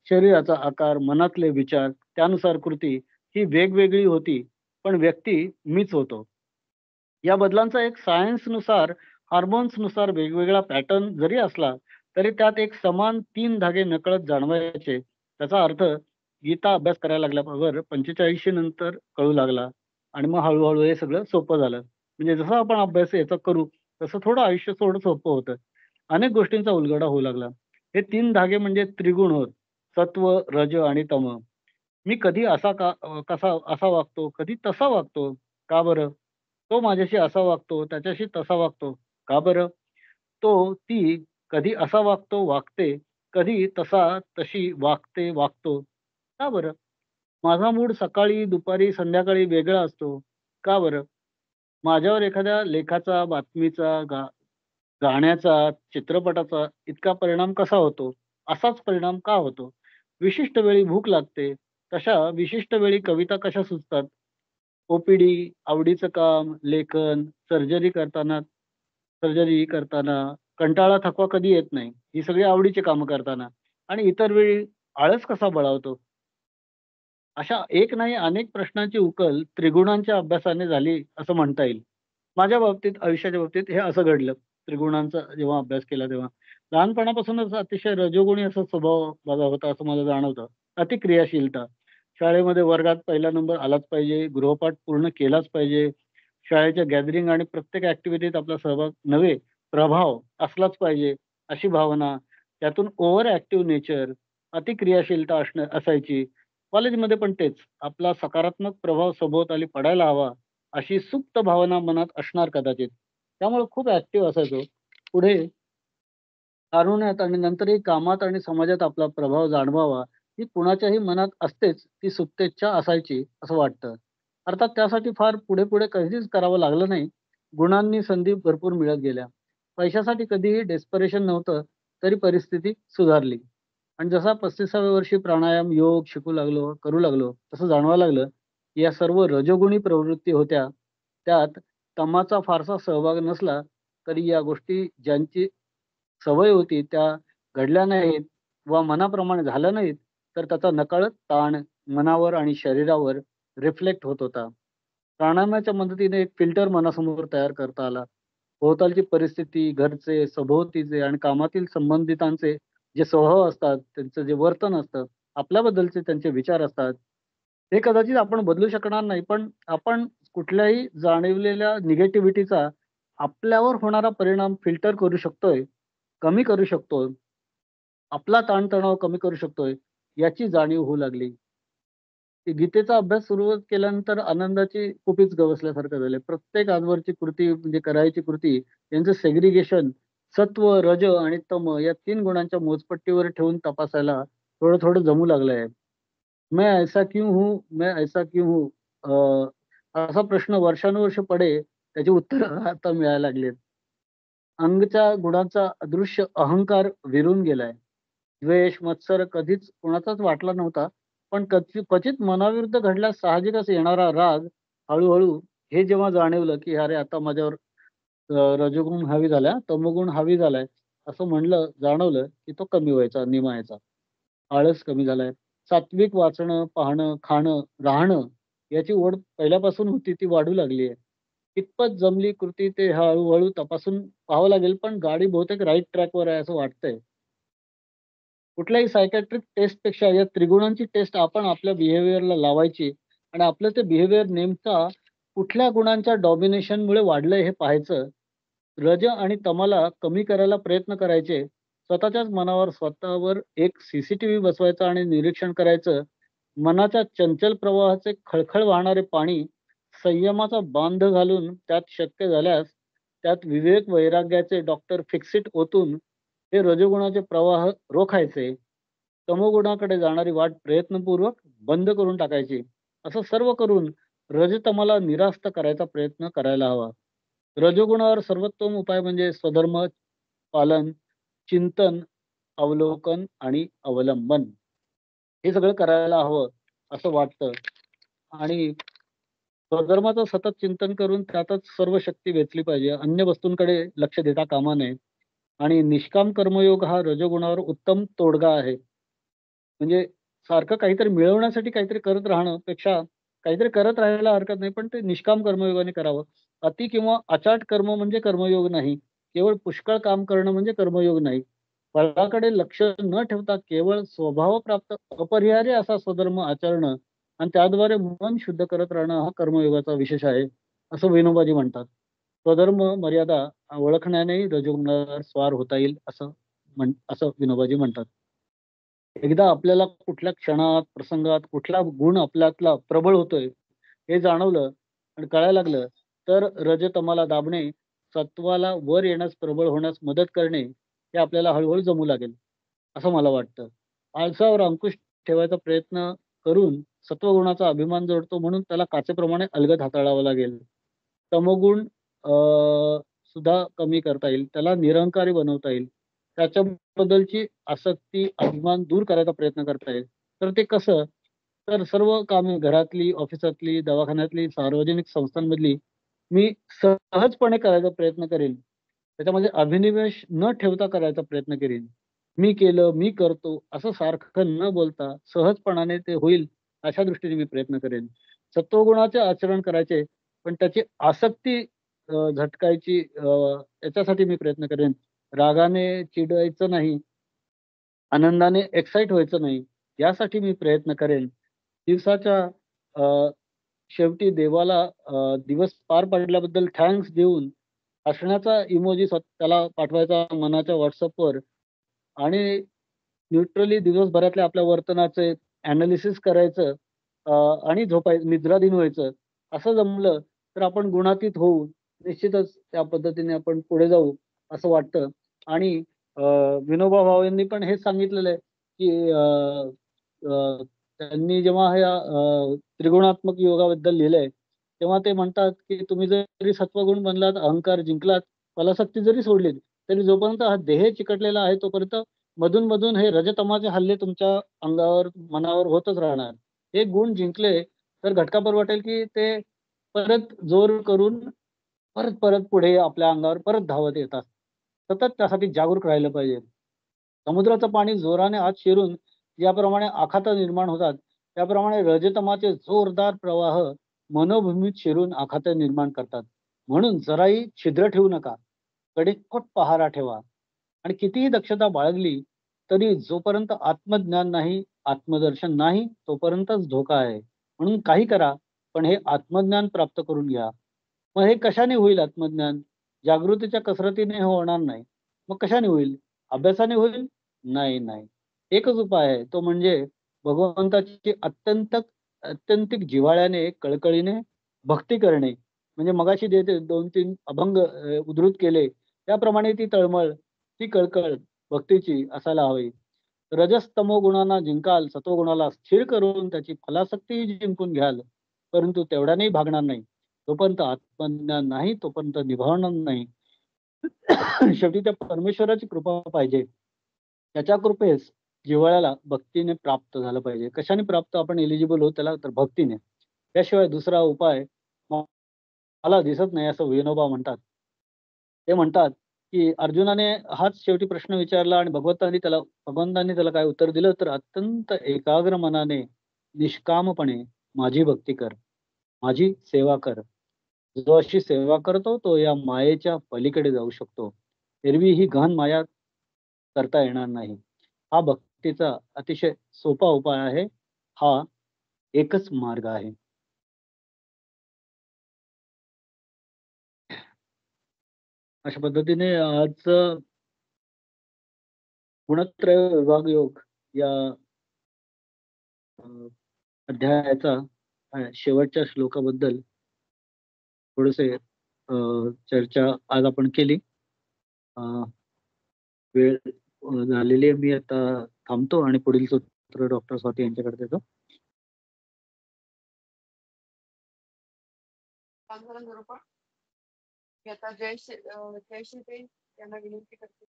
शरीराचा आकार, मनातले विचार, त्यानुसार कृती ही वेगवेगळी होती, पण व्यक्ती मीच होतो. या बदलांचा एक सायन्सनुसार, हार्मोन्सनुसार वेगवेगळा पॅटर्न जरी असला, तरी त्यात एक समान 3 धागे नकळत जाणवायचे. त्याचा अर्थ गीता अभ्यास करायला लागल्याबरोबर 45 नंतर कळू लागला आणि मग हळू हे सगळं सोपं झालं. म्हणजे जसं आपण अभ्यास याचा करू, तसं थोडं आयुष्य थोडं सोपं होतं. अनेक गोष्टींचा उलगडा होऊ लागला. हे 3 धागे म्हणजे त्रिगुण होत. सत्व, रज आणि तम. मी कधी कसा असा वागतो, कधी तसा वागतो. का बरं? तो माझ्याशी असा वागतो, त्याच्याशी तसा वागतो. का बरं? ती कधी असा वागतो, वागते, कधी तशी वागते, वागतो. का बरं? माझा मूड सकाळी, दुपारी, संध्याकाळी वेगळा असतो. का बरं? माझ्यावर एखाद्या लेखाचा, बातमीचा, गाण्याचा, चित्रपटाचा इतका परिणाम कसा होतो? असाच परिणाम का होतो? विशिष्ट वेळी भूक लागते, तशा विशिष्ट वेळी कविता कशा सुचतात? ओ-पी-डी, आवडीचं काम, लेखन, सर्जरी करताना, कंटाळा, थकवा कधी येत नाही. ही सगळी आवडीची कामं करताना आणि इतर वेळी आळस कसा बळावतो? अशा एक नाही अनेक प्रश्नांची उकल त्रिगुणांच्या अभ्यासाने झाली असं म्हणता येईल. माझ्या बाबतीत, आयुष्याच्या बाबतीत हे असं घडलं. त्रिगुणांचा जेव्हा अभ्यास केला तेव्हा. लहानपणापासूनच अतिशय रजोगुणी असा स्वभाव माझा होता असं मला जाणवतं. अतिक्रियाशीलता. शाळेमध्ये वर्गात पहिला नंबर आलाच पाहिजे, गृहपाठ पूर्ण केलाच पाहिजे, शाळेच्या गॅदरिंग आणि प्रत्येक ॲक्टिव्हिटीत आपला सहभाग नव्हे, प्रभाव असलाच पाहिजे, अशी भावना. त्यातून ओव्हर ॲक्टिव्ह नेचर, अतिक्रियाशीलता असायची. कॉलेजमध्ये पण तेच. आपला सकारात्मक प्रभाव सभोवताली पडायला हवा, अशी सुप्त भावना मनात असणार कदाचित. त्यामुळे खूप ॲक्टिव्ह असायचो. पुढे तारुण्यात आणि नंतरही कामात आणि समाजात आपला प्रभाव जाणवावा, ही कुणाच्याही मनात असतेच, ती सुप्तेच्छा असायची असं वाटतं. अर्थात त्यासाठी फार पुढे-पुढे कधीच करावं लागलं नाही. गुणांनी संधी भरपूर मिळत गेल्या. पैशासाठी कधीही डेस्परेशन नव्हतं, तरी परिस्थिती सुधारली. आणि जसा 35व्या वर्षी प्राणायाम, योग करू लागलो, तसं जाणवायला लागलं, की या सर्व रजोगुणी प्रवृत्ती होत्या. त्यात तमाचा फारसा सहभाग नसला, तरी या गोष्टी ज्यांची सवय होती त्या घडल्या नाहीत वा मनाप्रमाणे झाल्या नाहीत, तर त्याचा नकळत ताण मनावर आणि शरीरावर रिफ्लेक्ट होत होता. प्राणायामाच्या मदतीने एक फिल्टर मनासमोर तयार करता आला. भोवतालची परिस्थिती, घरचे, सभोवतीचे आणि कामातील संबंधितांचे जे स्वभाव असतात, त्यांचं जे वर्तन असतं, आपल्याबद्दलचे त्यांचे विचार असतात, हे कदाचित आपण बदलू शकणार नाही. पण आपण कुठल्याही जाणवलेल्या निगेटिव्हिटीचा आपल्यावर होणारा परिणाम फिल्टर करू शकतोय, कमी करू शकतो. आपला ताणतणाव कमी करू शकतोय, याची जाणीव होऊ लागली. की गीतेचा अभ्यास सुरुवात केल्यानंतर आनंदाची कुपीच गवसल्यासारखं झालंय. प्रत्येक आजवरची कृती म्हणजे करायची कृती यांचं सेग्रिगेशन सत्व, रज आणि तम या 3 गुणांच्या मोजपट्टीवर ठेवून तपासायला थोडं-थोडं जमू लागलंय. मैं ऐसा क्यों हूँ? मैं ऐसा क्यों हूँ? असा प्रश्न वर्षानुवर्ष पडे, त्याची उत्तरं आता मिळायला लागलीत. अंगच्या गुणांचा अदृश्य अहंकार विरून गेलाय. द्वेष, मत्सर कधीच कोणाचाच वाटला नव्हता. पण क्वचित मनाविरुद्ध घडल्यास साहजिकच येणारा राग हळू हे जेव्हा जाणवलं, की अरे आता माझ्यावर रजोगुण हावी झालाय, तमोगुण हावी झालाय, असं जाणवलं, की तो कमी व्हायचा, निमायचा. आळस कमी झालाय. सात्विक वाचणं, पाहणं, खाणं, राहणं याची ओढ पहिल्यापासून होती ती वाढू लागली आहे. कितपत जमली कृती ते हळू तपासून पाहावं लागेल, पण गाडी बहुतेक राईट ट्रॅकवर आहे असं वाटतंय. कुठल्याही सायकॅट्रिक टेस्टपेक्षा या त्रिगुणांची टेस्ट आपण आपल्या बिहेवियरला लावायची आणि आपलं ते बिहेवियर नेमका कुठल्या गुणांच्या डॉमिनेशनमुळे वाढलंय हे पाहायचं. रज आणि तमाला कमी करायला प्रयत्न करायचे. स्वतःच्याच मनावर स्वतःवर एक सीसीटीव्ही बसवायचा आणि निरीक्षण करायचं. मनाच्या चंचल प्रवाहाचे खळखळ वाहणारे पाणी संयमाचा बांध घालून त्यात शक्य झाल्यास त्यात विवेक वैराग्याचे डॉक्टर फिक्सिट ओतून हे रजोगुणाचे प्रवाह रोखायचे. तमोगुणाकडे जाणारी वाट प्रयत्नपूर्वक बंद करून टाकायची. असं सर्व करून रजतमाला निरास्त करायचा प्रयत्न करायला हवा. रजोगुणावर सर्वोत्तम उपाय म्हणजे स्वधर्म पालन, चिंतन, अवलोकन आणि अवलंबन हे सगळं करायला हवं असं वाटतं. आणि स्वधर्माचं सतत चिंतन करून त्यातच सर्व शक्ती वेचली पाहिजे. अन्य वस्तूंकडे लक्ष देता कामा नये. आणि निष्काम कर्मयोग हा रजोगुणावर उत्तम तोडगा आहे. म्हणजे सारखं काहीतरी मिळवण्यासाठी काहीतरी करत राहणं पेक्षा काहीतरी करत राहायला हरकत नाही, पण ते निष्काम कर्मयोगाने करावं. अति किंवा अचाट कर्म म्हणजे कर्मयोग नाही. केवळ पुष्कळ काम करणं म्हणजे कर्मयोग नाही. फळाकडे लक्ष न ठेवता केवळ स्वभावप्राप्त अपरिहार्य असा स्वधर्म आचरणं आणि त्याद्वारे मन शुद्ध करत राहणं हा कर्मयोगाचा विशेष आहे, असं विनोबाजी म्हणतात. स्वधर्म मर्यादा ओळखण्याने रजोगुणावर स्वार होता येईल असं विनोबाजी म्हणतात. एकदा आपल्याला कुठल्या क्षणात, प्रसंगात कुठला गुण आपल्यातला प्रबळ होतोय हे जाणवलं आणि कळायला लागलं, तर रजतमाला दाबणे, सत्वाला वर येण्यास, प्रबळ होण्यास मदत करणे हे आपल्याला हळूहळू जमू लागेल, असं मला वाटतं. आळसावर अंकुश ठेवायचा प्रयत्न करून सत्वगुणाचा अभिमान जोडतो म्हणून त्याला काचेप्रमाणे अलगद हाताळावं लागेल. तमोगुण सुद्धा कमी करता येईल, त्याला निरहंकारी बनवता येईल, त्याच्याबद्दलची आसक्ती, अभिमान दूर करायचा प्रयत्न करता येईल. तर ते कसं? तर सर्व कामे घरातली, ऑफिसातली, दवाखान्यातली, सार्वजनिक संस्थांमधली मी सहजपणे करायचा प्रयत्न करेन. त्याच्यामध्ये अभिनिवेश न ठेवता करायचा प्रयत्न करेन. मी केलं, मी करतो असं सारखं न बोलता सहजपणाने ते होईल अशा दृष्टीने मी प्रयत्न करेन. सत्वगुणाचे आचरण करायचे, पण त्याची आसक्ती झटकायची याच्यासाठी मी प्रयत्न करेन. रागाने चिडायचं नाही, आनंदाने एक्साइट व्हायचं नाही, यासाठी मी प्रयत्न करेन. दिवसाच्या शेवटी देवाला दिवस पार पडल्याबद्दल थँक्स देऊन हसण्याचा इमोजी त्याला पाठवायचा मनाच्या व्हॉट्सअपवर आणि न्यूट्रली दिवसभरातल्या आपल्या वर्तनाचे अनालिसिस करायचं आणि निद्राधीन व्हायचं. असं जमलं तर आपण गुणातीत होऊ निश्चितच त्या पद्धतीने आपण पुढे जाऊ असं वाटतं. आणि विनोबा भावेंनी पण हेच सांगितलेलं आहे की त्यांनी जेव्हा ह्या त्रिगुणात्मक योगाबद्दल लिहिलंय तेव्हा ते म्हणतात की तुम्ही जरी सत्वगुण बनलात, अहंकार जिंकलात, फलासक्ती जरी सोडलीत, तरी जोपर्यंत हा देह चिकटलेला आहे तोपर्यंत मधून मधून हे रजतमाचे हल्ले तुमच्या अंगावर, मनावर होतच राहणार. हे गुण जिंकले तर घटकाभर वाटेल की ते परत जोर करून परत परत पुढे आपल्या अंगावर परत धावत येतात. सतत त्यासाठी जागरूक राहिलं पाहिजे. समुद्राचं पाणी जोराने आत शिरून ज्याप्रमाणे आखातं निर्माण होतात, त्याप्रमाणे रजतमाचे जोरदार प्रवाह मनोभूमीत शिरून आखातं निर्माण करतात. म्हणून जराही छिद्र ठेवू नका, कडेकोट पहारा ठेवा आणि कितीही दक्षता बाळगली तरी जोपर्यंत आत्मज्ञान नाही, आत्मदर्शन नाही, तोपर्यंतच धोका आहे. म्हणून काही करा, पण हे आत्मज्ञान प्राप्त करून घ्या. मग हे कशाने होईल आत्मज्ञान? जागृतीच्या कसरतीने हे होणार नाही. मग कशाने होईल? अभ्यासाने होईल? नाही नाही. एकच उपाय आहे, तो म्हणजे भगवंताची अत्यंतिक जिव्हाळ्याने, कळकळीने भक्ती करणे. म्हणजे मगाशी जे 2-3 अभंग उद्धृत केले त्याप्रमाणे ती तळमळ, ती कळकळ भक्तीची असायला हवी. रजस्तमो गुणांना जिंकाल, सत्वगुणाला स्थिर करून त्याची फलासक्ती जिंकून घ्याल, परंतु तेवढ्यानेही भागणार नाही. जोपर्यंत आत्मज्ञान नाही तोपर्यंत निभावणार नाही. शेवटी त्या परमेश्वराची कृपा पाहिजे. त्याच्या कृपेस जिव्हाळ्याला भक्तीने प्राप्त झालं पाहिजे. कशाने प्राप्त आपण एलिजिबल होत त्याला? तर भक्तीने. त्याशिवाय दुसरा उपाय मला दिसत नाही असं विनोबा म्हणतात. ते म्हणतात की अर्जुनाने हाच शेवटी प्रश्न विचारला आणि भगवंतांनी त्याला काय उत्तर दिलं, तर अत्यंत एकाग्र मनाने निष्कामपणे माझी भक्ती कर, माझी सेवा कर. जो अशी सेवा करतो तो या मायेच्या पलीकडे जाऊ शकतो. एरवी ही गहन माया करता येणार नाही. हा भक्तीचा अतिशय सोपा उपाय आहे. हा एकच मार्ग आहे. अशा पद्धतीने आज गुणत्रय विभाग योग या अध्यायाचा शेवटच्या श्लोकाबद्दल थोडेसे चर्चा आज आपण केली. वेळ झालेली आहे. मी आता थांबतो आणि पुढील सूत्र डॉक्टर स्वाती यांच्याकडे देतो. मी आता जयश्री यांना विनंती करते.